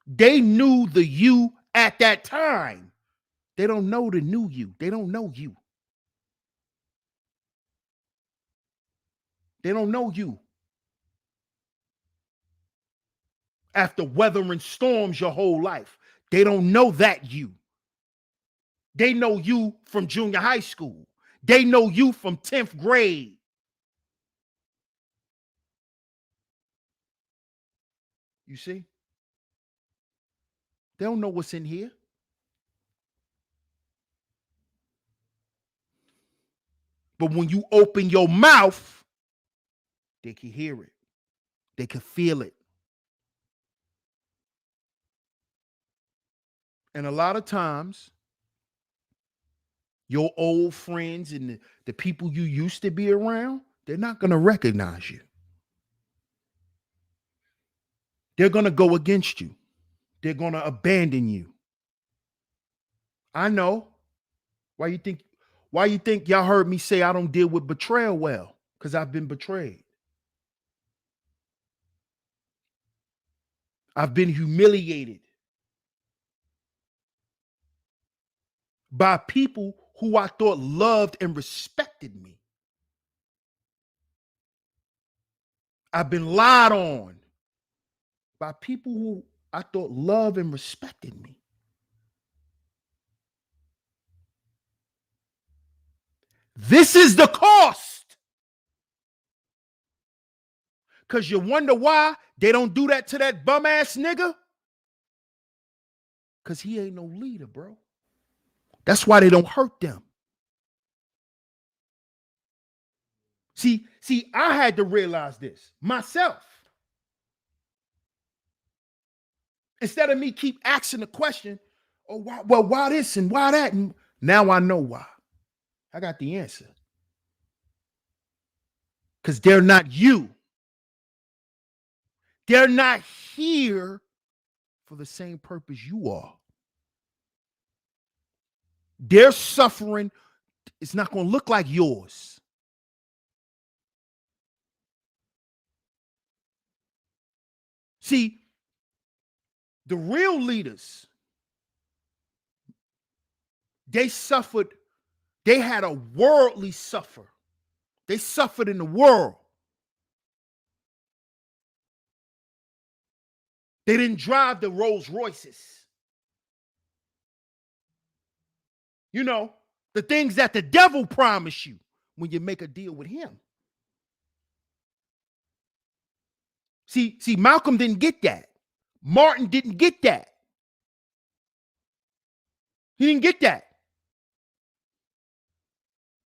They knew the you at that time. They don't know the new you. They don't know you. They don't know you. After weathering storms your whole life, they don't know that you. They know you from junior high school. They know you from 10th grade. You see? They don't know what's in here. But when you open your mouth, they can hear it. They can feel it. And a lot of times, your old friends and the people you used to be around, they're not going to recognize you. They're going to go against you. They're going to abandon you. I know. Why you think y'all heard me say I don't deal with betrayal well? Because I've been betrayed. I've been humiliated by people who I thought loved and respected me. I've been lied on by people who I thought loved and respected me. This is the cost. Because you wonder why they don't do that to that bum ass nigga? Because he ain't no leader, bro. That's why they don't hurt them. See, I had to realize this myself. Instead of me keep asking the question, oh, why this and why that? And now I know why. I got the answer. Because they're not you. They're not here for the same purpose you are. Their suffering is not going to look like yours. See, the real leaders, they suffered, they had a worldly suffer. They suffered in the world. They didn't drive the Rolls Royces. You know, the things that the devil promised you when you make a deal with him. See, Malcolm didn't get that. Martin didn't get that. He didn't get that.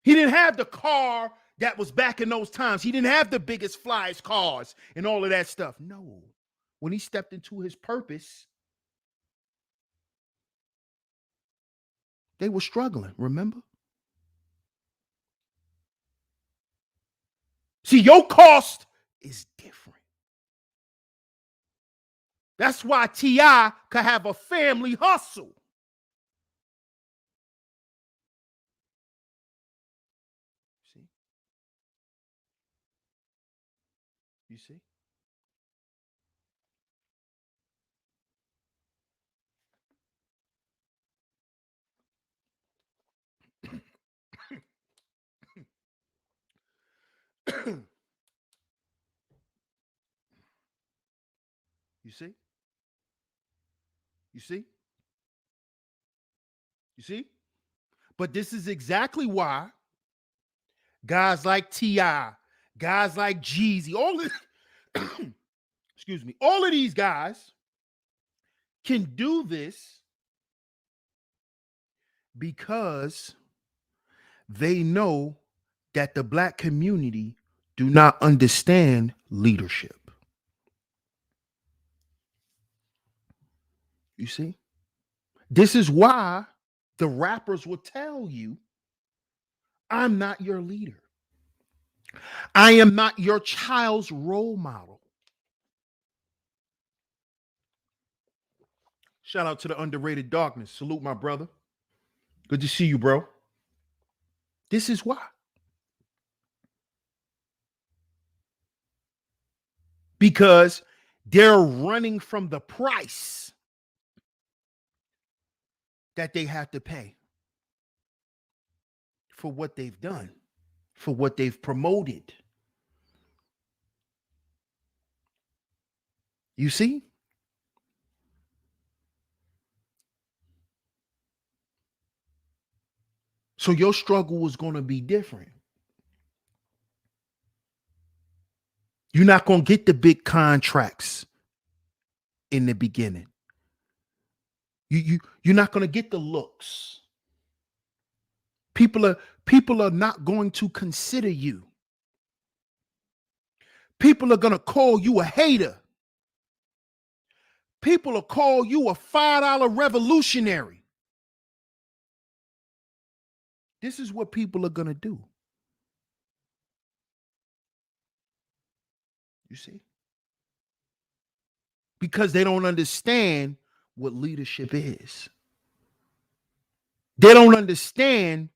He didn't have the car that was back in those times. He didn't have the biggest, flyest cars and all of that stuff. No. When he stepped into his purpose, they were struggling, remember? See, your cost is different. That's why T.I. could have a family hustle. See? You see? You see? You see? You see? But this is exactly why guys like T.I., guys like Jeezy, excuse me, all of these guys can do this because they know that the black community do not understand leadership. You see? This is why the rappers will tell you, I'm not your leader. I am not your child's role model. Shout out to the underrated darkness. Salute, my brother. Good to see you, bro. This is why. Because they're running from the price that they have to pay for what they've done, for what they've promoted. You see? So your struggle was going to be different. You're not going to get the big contracts in the beginning. You're not going to get the looks. People are not going to consider you. People are going to call you a hater. People will call you a $5 revolutionary. This is what people are going to do. You see? Because they don't understand what leadership is. They don't understand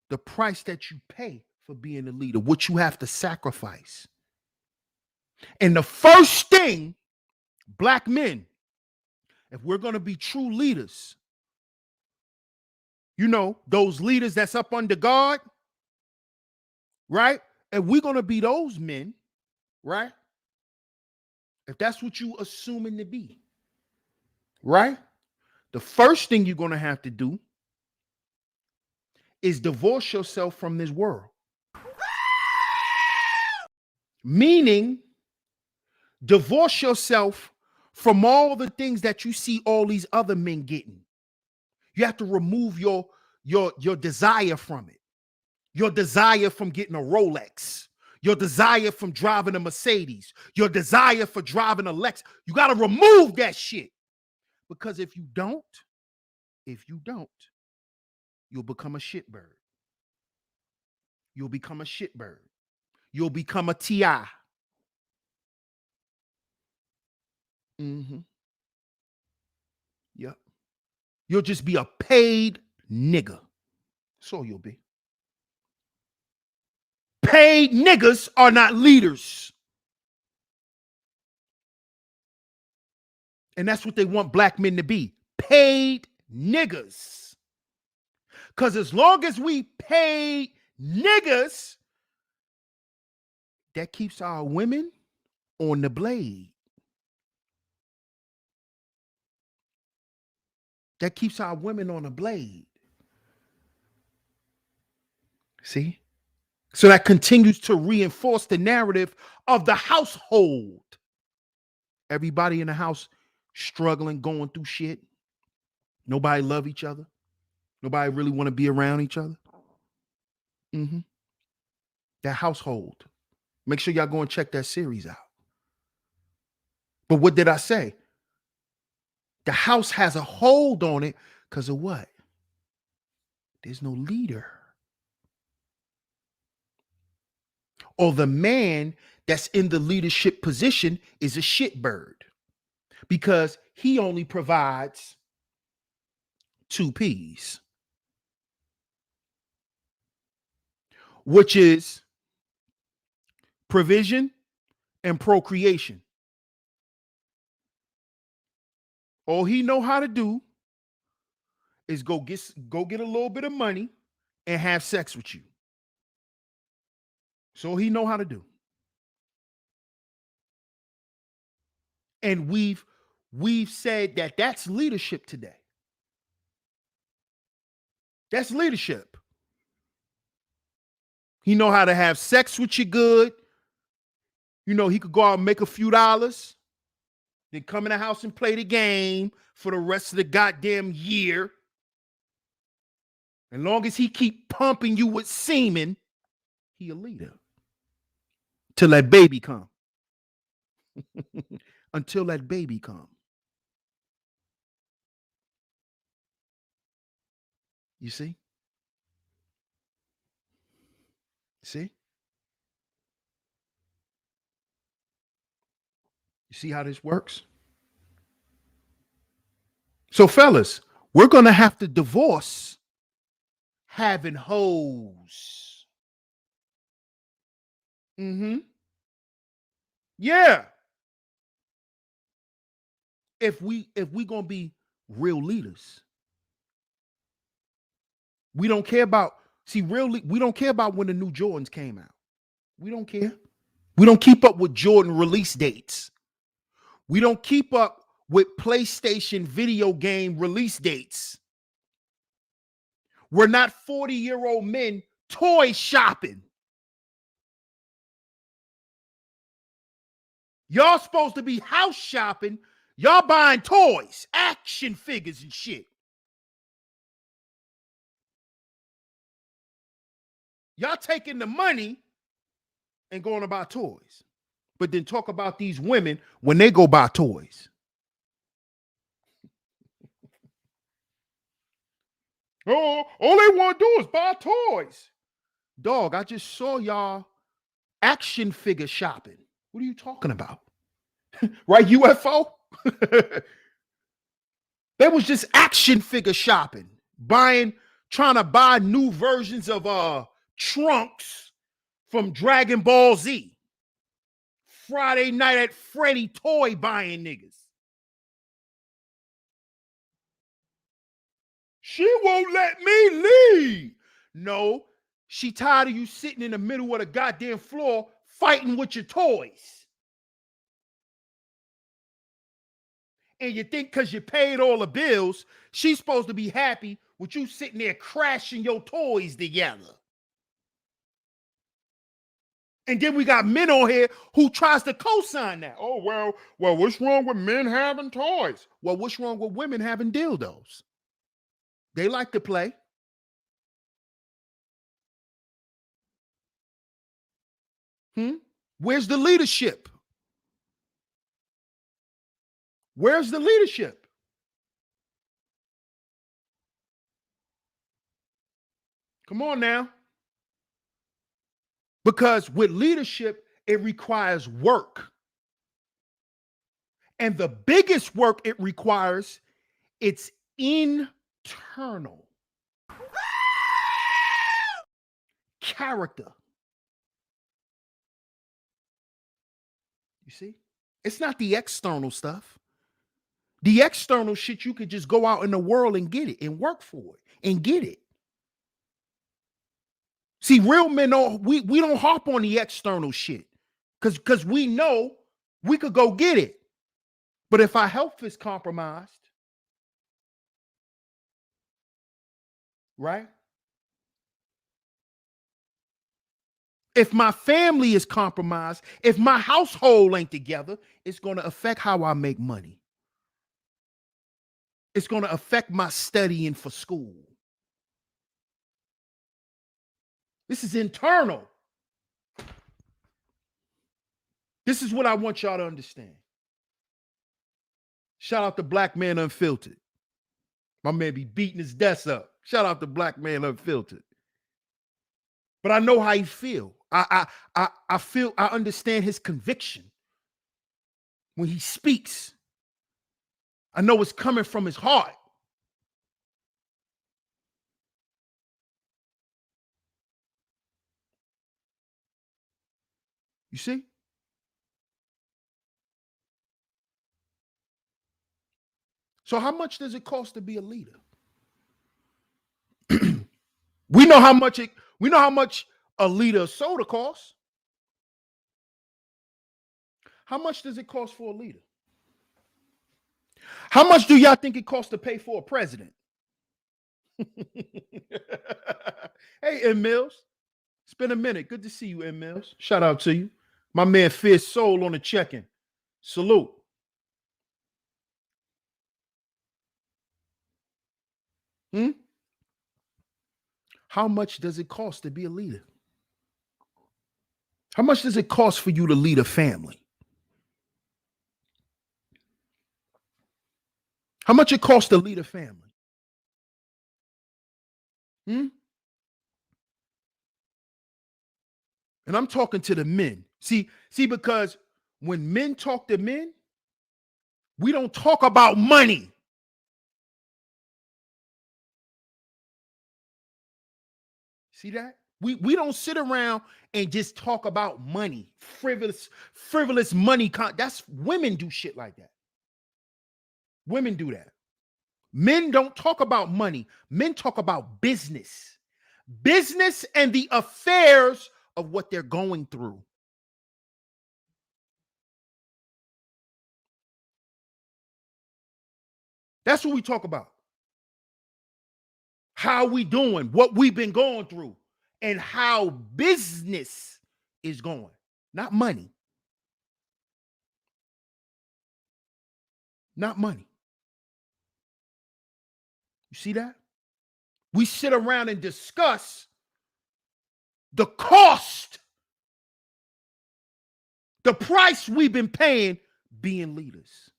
the price that you pay for being a leader, what you have to sacrifice. And the first thing, black men, if we're going to be true leaders, you know, those leaders that's up under God, right? And we're going to be those men, right? If that's what you assuming to be, right? The first thing you're going to have to do is divorce yourself from this world. Meaning, divorce yourself from all the things that you see all these other men getting. You have to remove your desire from it. Your desire from getting a Rolex. Your desire from driving a Mercedes. Your desire for driving a Lex. You got to remove that shit. Because if you don't, you'll become a shitbird. You'll become a shitbird. You'll become a TI. Yep. You'll just be a paid nigga. That's all you'll be. Paid niggas are not leaders. And that's what they want black men to be. Paid niggas. Because as long as we pay niggas, that keeps our women on the blade. That keeps our women on the blade. See? So that continues to reinforce the narrative of the household. Everybody in the house struggling, going through shit. Nobody love each other. Nobody really want to be around each other. That household. Make sure y'all go and check that series out. But what did I say? The house has a hold on it because of what? There's no leader. Or the man that's in the leadership position is a shitbird because he only provides 2 P's, which is provision and procreation. All he know how to do is go get a little bit of money and have sex with you. So he know how to do. And we've said that that's leadership today. That's leadership. He know how to have sex with you good. You know, he could go out and make a few dollars, then come in the house and play the game for the rest of the goddamn year. As long as he keep pumping you with semen, he a leader. Till that baby come. Until that baby come. You see? See? You see how this works? So, fellas, we're going to have to divorce having hoes. Yeah. If we going to be real leaders. We don't care about, we don't care about when the new Jordans came out. We don't care. We don't keep up with Jordan release dates. We don't keep up with PlayStation video game release dates. We're not 40-year-old men toy shopping. Y'all supposed to be house shopping, Y'all buying toys, action figures and shit. Y'all taking the money and going to buy toys. But then talk about these women when they go buy toys. Oh, all they want to do is buy toys. Dog, I just saw y'all action figure shopping. What are you talking about? Right, UFO? They was just action figure shopping, trying to buy new versions of Trunks from Dragon Ball Z. Friday night at Freddy toy buying niggas. She won't let me leave. No, she tired of you sitting in the middle of the goddamn floor fighting with your toys. And you think because you paid all the bills, she's supposed to be happy with you sitting there crashing your toys together. And then we got men on here who tries to co-sign that. Oh, well, what's wrong with men having toys? Well, what's wrong with women having dildos? They like to play. Where's the leadership? Where's the leadership? Come on now. Because with leadership, it requires work. And the biggest work it requires, it's internal. Character. You see? It's not the external stuff. The external shit, you could just go out in the world and get it and work for it and get it. See, real men we don't harp on the external shit because we know we could go get it. But if our health is compromised, right? If my family is compromised, if my household ain't together, it's going to affect how I make money. It's going to affect my studying for school. This is internal. This is what I want y'all to understand. Shout out to Black Man Unfiltered. My man be beating his desk up. Shout out to Black Man Unfiltered. But I know how he feel. I understand his conviction when he speaks. I know it's coming from his heart. You see? So how much does it cost to be a leader? We know how much a liter of soda costs. How much does it cost for a leader? How much do y'all think it costs to pay for a president? Hey, M. Mills. It's been a minute. Good to see you, M. Mills. Shout out to you. My man Fierce Soul on the check-in. Salute. How much does it cost to be a leader? How much does it cost for you to lead a family? How much it costs to lead a family? And I'm talking to the men. See, because when men talk to men, we don't talk about money. See that? We don't sit around and just talk about money, frivolous money. That's women do shit like that. Women do that. Men don't talk about money. Men talk about business and the affairs of what they're going through. That's what we talk about. How we doing, what we've been going through, and how business is going, not money. not money. You see that? We sit around and discuss the cost, the price we've been paying being leaders.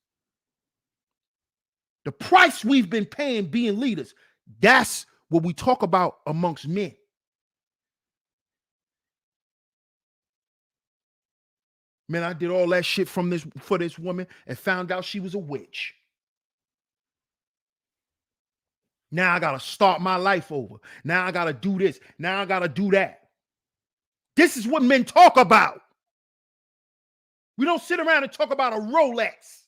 The price we've been paying being leaders. That's what we talk about amongst men. Man, I did all that shit for this woman and found out she was a witch. Now I gotta start my life over. Now I gotta do this. Now I gotta do that. This is what men talk about. We don't sit around and talk about a Rolex.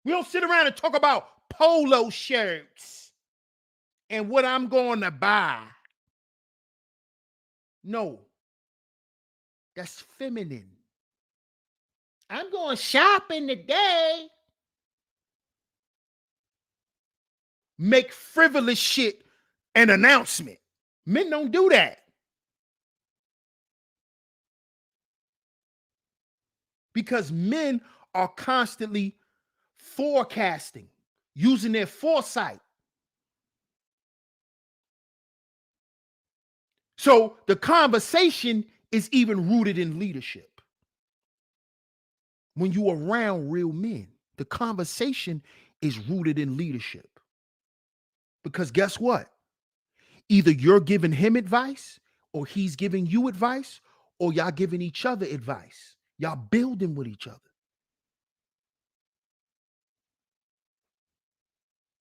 We don't sit around and talk about polo shirts and what I'm going to buy. No, that's feminine. I'm going shopping today. Make frivolous shit an announcement. Men don't do that. Because men are constantly forecasting, using their foresight. So the conversation is even rooted in leadership. When you're around real men, the conversation is rooted in leadership. Because guess what? Either you're giving him advice, or he's giving you advice, or y'all giving each other advice. Y'all building with each other.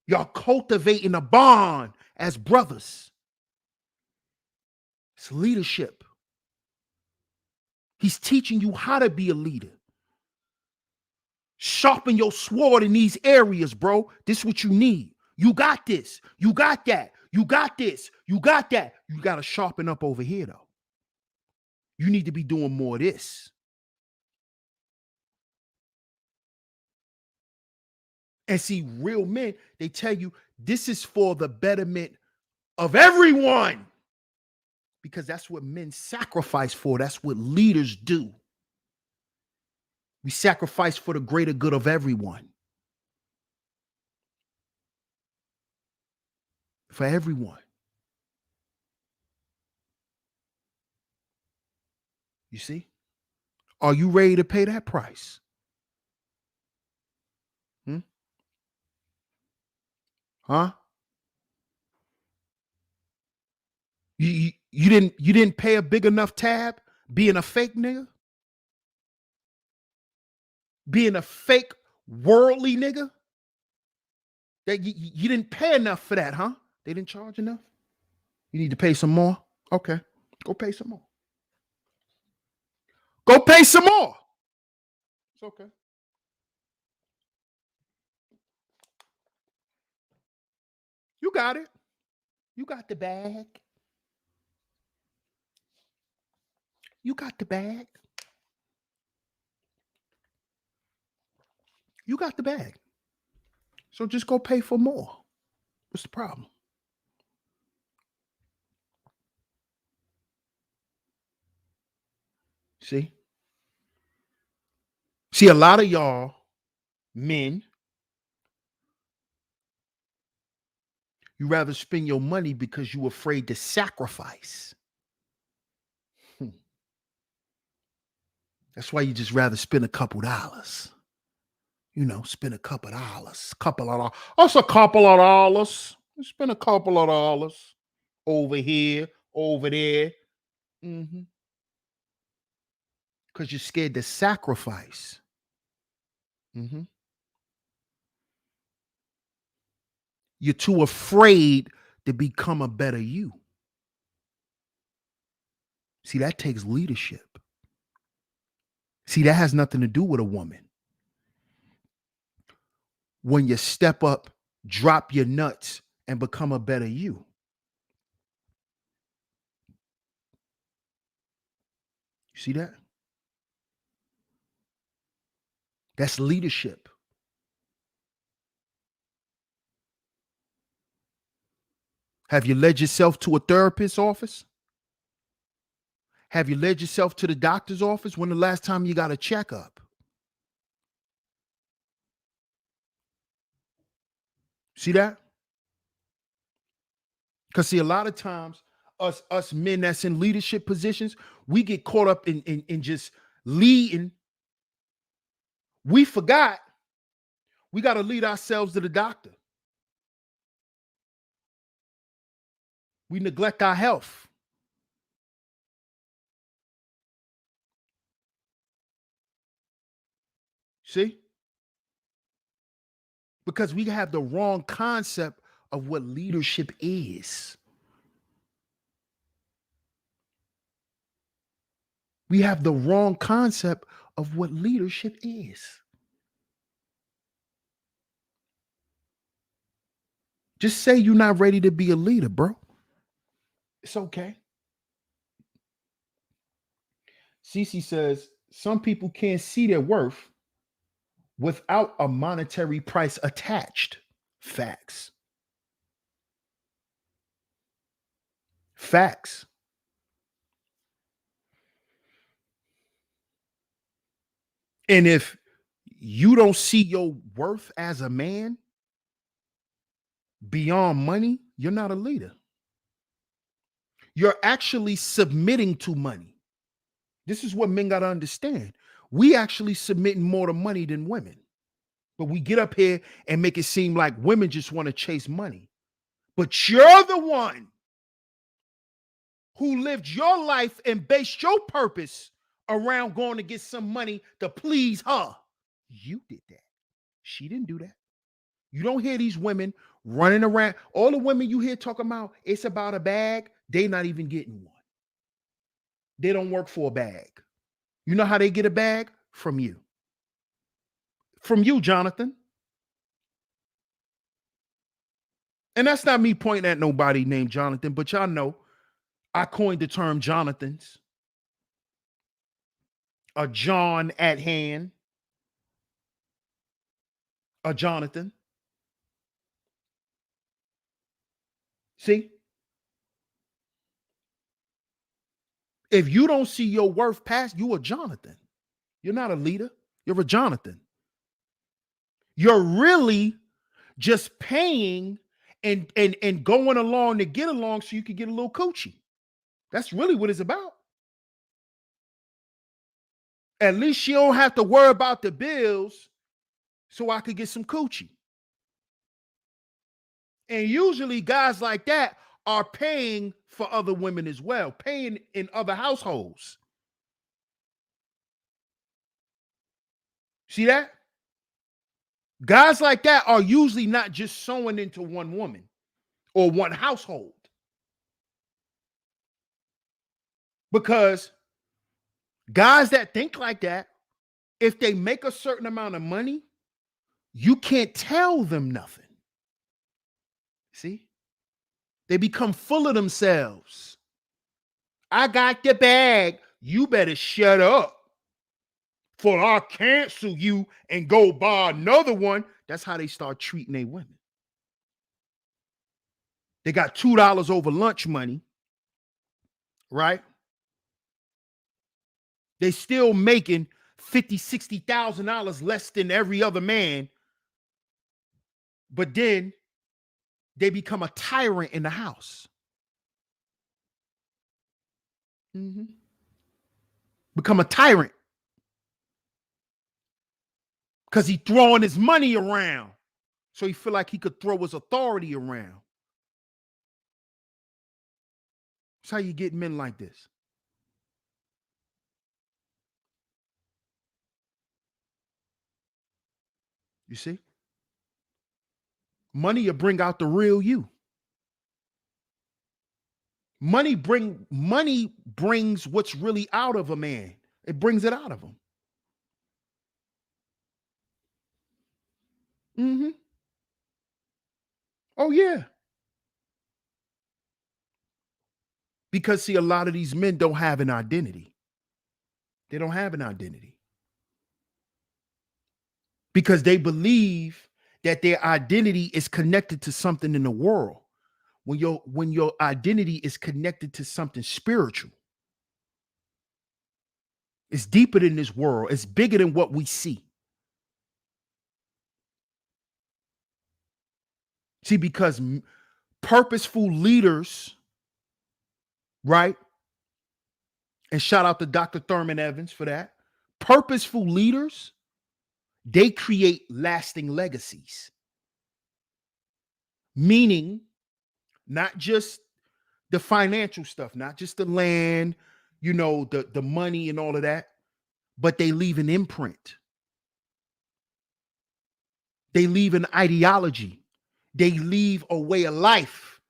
Y'all cultivating a bond as brothers. It's leadership. He's teaching you how to be a leader. Sharpen your sword in these areas, bro. This is what you need. You got this. You got that. You got this. You got that. You got to sharpen up over here, though. You need to be doing more of this. And see, real men, they tell you this is for the betterment of everyone. Because that's what men sacrifice for. That's what leaders do. We sacrifice for the greater good of everyone. For everyone. You see? Are you ready to pay that price? Huh? You didn't pay a big enough tab being a fake nigga? Being a fake worldly nigga? That you didn't pay enough for that, huh? They didn't charge enough? You need to pay some more? Okay. Go pay some more. Go pay some more. It's okay. You got it. You got the bag. You got the bag. You got the bag. So just go pay for more. What's the problem? See? See, a lot of y'all men, you rather spend your money because you're afraid to sacrifice. That's why you just rather spend a couple dollars. You know, spend a couple dollars. That's a couple of dollars. Spend a couple of dollars over here, over there. Because you're scared to sacrifice. You're too afraid to become a better you. See, that takes leadership. See, that has nothing to do with a woman. When you step up, drop your nuts, and become a better you. You see that? That's leadership. Have you led yourself to a therapist's office? Have you led yourself to the doctor's office? When the last time you got a checkup? See that? Because see, a lot of times us men that's in leadership positions, we get caught up in just leading. We forgot we got to lead ourselves to the doctor. We neglect our health. See? Because we have the wrong concept of what leadership is. We have the wrong concept of what leadership is. Just say you're not ready to be a leader, bro. It's okay. Cece says some people can't see their worth without a monetary price attached. Facts. Facts. And if you don't see your worth as a man beyond money, you're not a leader. You're actually submitting to money. This is what men got to understand. We actually submitting more to money than women. But we get up here and make it seem like women just want to chase money. But you're the one who lived your life and based your purpose around going to get some money to please her. You did that. She didn't do that. You don't hear these women running around. All the women you hear talking about, it's about a bag. They not even getting one. They don't work for a bag. You know how they get a bag? From you. From you, Jonathan. And that's not me pointing at nobody named Jonathan, but y'all know I coined the term Jonathans. A John at hand. A Jonathan. See? If you don't see your worth past, you a Jonathan. You're not a leader. You're a Jonathan. You're really just paying and going along to get along so you can get a little coochie. That's really what it's about. At least you don't have to worry about the bills so I could get some coochie. And usually guys like that are paying for other women as well, paying in other households. See that? Guys like that are usually not just sewing into one woman or one household. Because guys that think like that, if they make a certain amount of money, you can't tell them nothing. See? They become full of themselves. I got the bag. You better shut up. For I'll cancel you and go buy another one. That's how they start treating their women. They got $2 over lunch money, right? They still making $50,000, $60,000 less than every other man. But then they become a tyrant in the house. Mm-hmm. Become a tyrant. Because he throwing his money around. So he feel like he could throw his authority around. That's how you get men like this. You see? Money will bring out the real you. Money brings what's really out of a man. It brings it out of him. Mm-hmm. Oh, yeah. Because, see, a lot of these men don't have an identity. They don't have an identity. Because they believe that their identity is connected to something in the world. When your identity is connected to something spiritual, it's deeper than this world. It's bigger than what we see. See, because purposeful leaders, right? And shout out to Dr. Thurman Evans for that. Purposeful leaders, they create lasting legacies. Meaning, not just the financial stuff, not just the land, the money and all of that, but they leave an imprint. They leave an ideology. They leave a way of life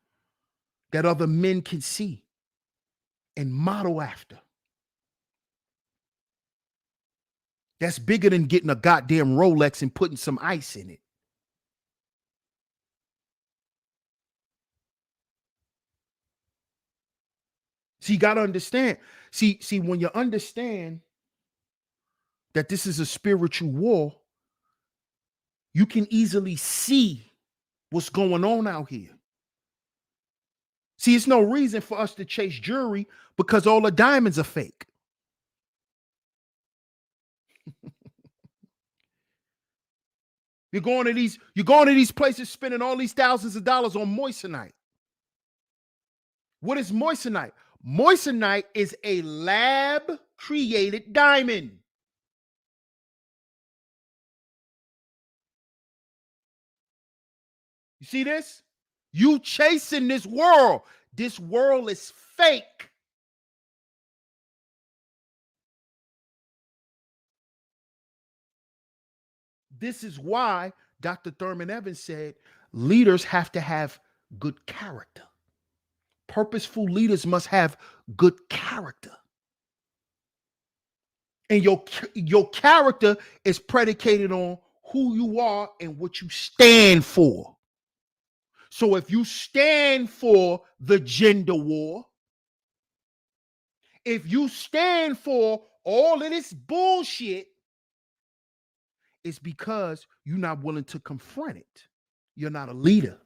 that other men can see and model after. That's bigger than getting a goddamn Rolex and putting some ice in it. See, you got to understand. See, when you understand that this is a spiritual war, you can easily see what's going on out here. See, it's no reason for us to chase jewelry because all the diamonds are fake. You're going to these places spending all these thousands of dollars on moissanite. What is moissanite? Moissanite is a lab created diamond. You see this? You chasing this world. This world is fake. This is why Dr. Thurman Evans said leaders have to have good character. Purposeful leaders must have good character. And your character is predicated on who you are and what you stand for. So if you stand for the gender war, if you stand for all of this bullshit, it's because you're not willing to confront it. You're not a leader.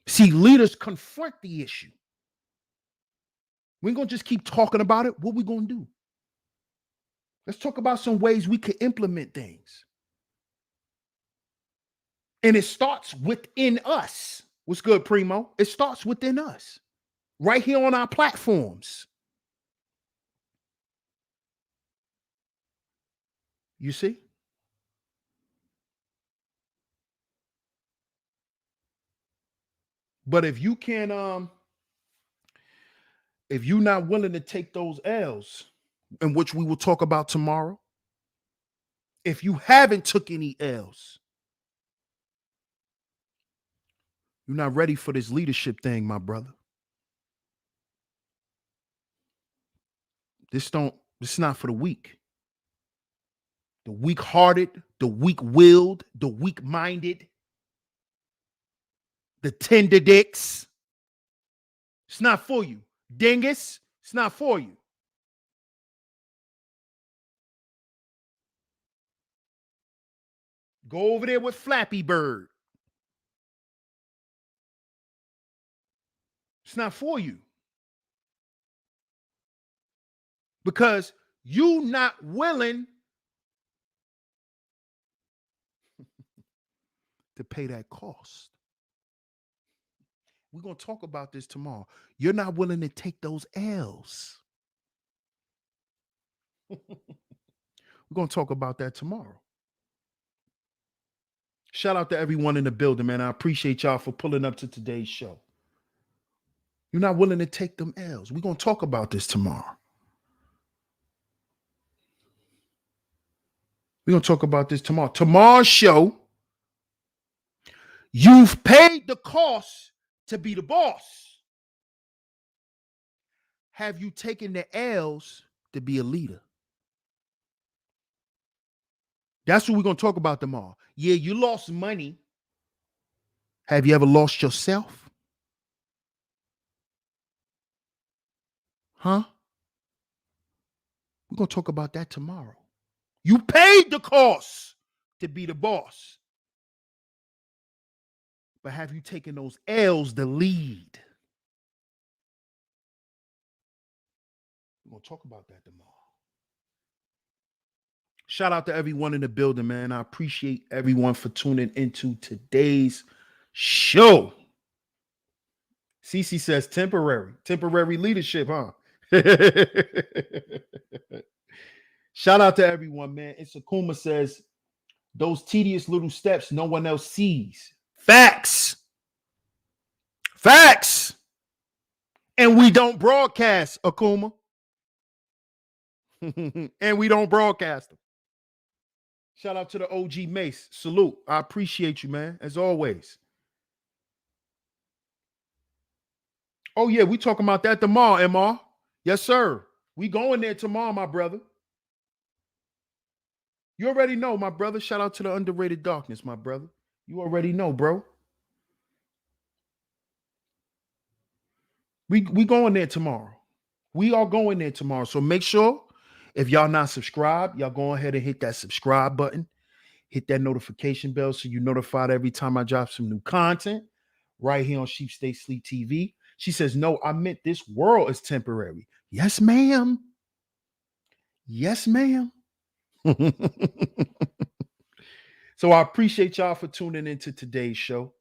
See, leaders confront the issue. We ain't gonna just keep talking about it. What we gonna do? Let's talk about some ways we could implement things. And it starts within us. What's good, Primo? It starts within us. Right here on our platforms. You see? But if you can, if you're not willing to take those L's, in which we will talk about tomorrow, if you haven't took any L's, you're not ready for this leadership thing, my brother. This is not for the weak. The weak-hearted, the weak-willed, the weak-minded, the tender dicks. It's not for you. Dingus, it's not for you. Go over there with Flappy Bird. It's not for you. Because you not willing to pay that cost. We're going to talk about this tomorrow. You're not willing to take those L's. We're going to talk about that tomorrow. Shout out to everyone in the building, man. I appreciate y'all for pulling up to today's show. You're not willing to take them L's. We're going to talk about this tomorrow. We're going to talk about this tomorrow. Tomorrow's show, you've paid the cost to be the boss. Have you taken the L's to be a leader? That's what we're going to talk about tomorrow. Yeah, you lost money. Have you ever lost yourself? Huh? We're going to talk about that tomorrow. You paid the cost to be the boss. But have you taken those L's to lead? We're going to talk about that tomorrow. Shout out to everyone in the building, man. I appreciate everyone for tuning into today's show. Cece says temporary leadership, huh? Shout out to everyone, man. And Sakuma says, those tedious little steps no one else sees. Facts. Facts. And we don't broadcast, Akuma. And we don't broadcast them. Shout out to the OG Mace. Salute. I appreciate you, man, as always. Oh, yeah, we talking about that tomorrow, MR. Yes, sir. We going there tomorrow, my brother. You already know, my brother. Shout out to the underrated darkness, my brother. You already know, bro. We going there tomorrow. We are going there tomorrow. So make sure if y'all not subscribed, y'all go ahead and hit that subscribe button. Hit that notification bell so you're notified every time I drop some new content right here on Sheep Stay Sleep TV. She says, no, I meant this world is temporary. Yes, ma'am. Yes, ma'am. So I appreciate y'all for tuning into today's show.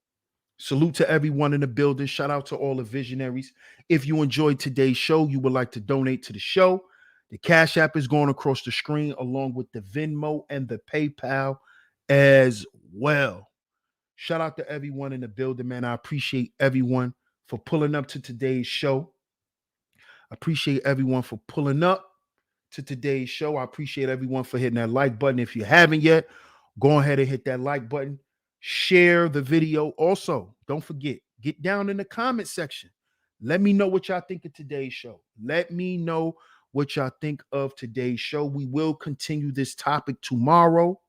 Salute to everyone in the building. Shout out to all the visionaries. If you enjoyed today's show, you would like to donate to the show, the Cash App is going across the screen along with the Venmo and the PayPal as well. Shout out to everyone in the building, man. I appreciate everyone for pulling up to today's show. I appreciate everyone for pulling up to today's show. I appreciate everyone for hitting that like button. If you haven't yet, go ahead and hit that like button. Share the video. Also, don't forget, get down in the comment section. Let me know what y'all think of today's show. Let me know what y'all think of today's show. We will continue this topic tomorrow.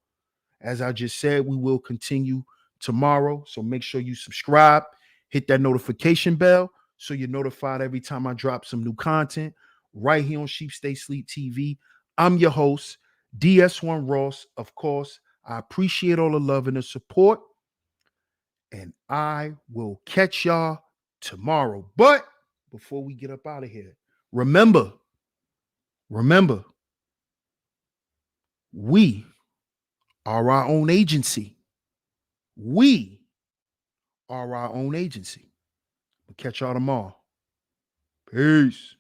As I just said, we will continue tomorrow. So make sure you subscribe, hit that notification bell so you're notified every time I drop some new content right here on Sheep Stay Sleep TV. I'm your host, DS1 Ross. Of course, I appreciate all the love and the support. And I will catch y'all tomorrow. But before we get up out of here, remember, we are our own agency. We are our own agency. We'll catch y'all tomorrow. Peace.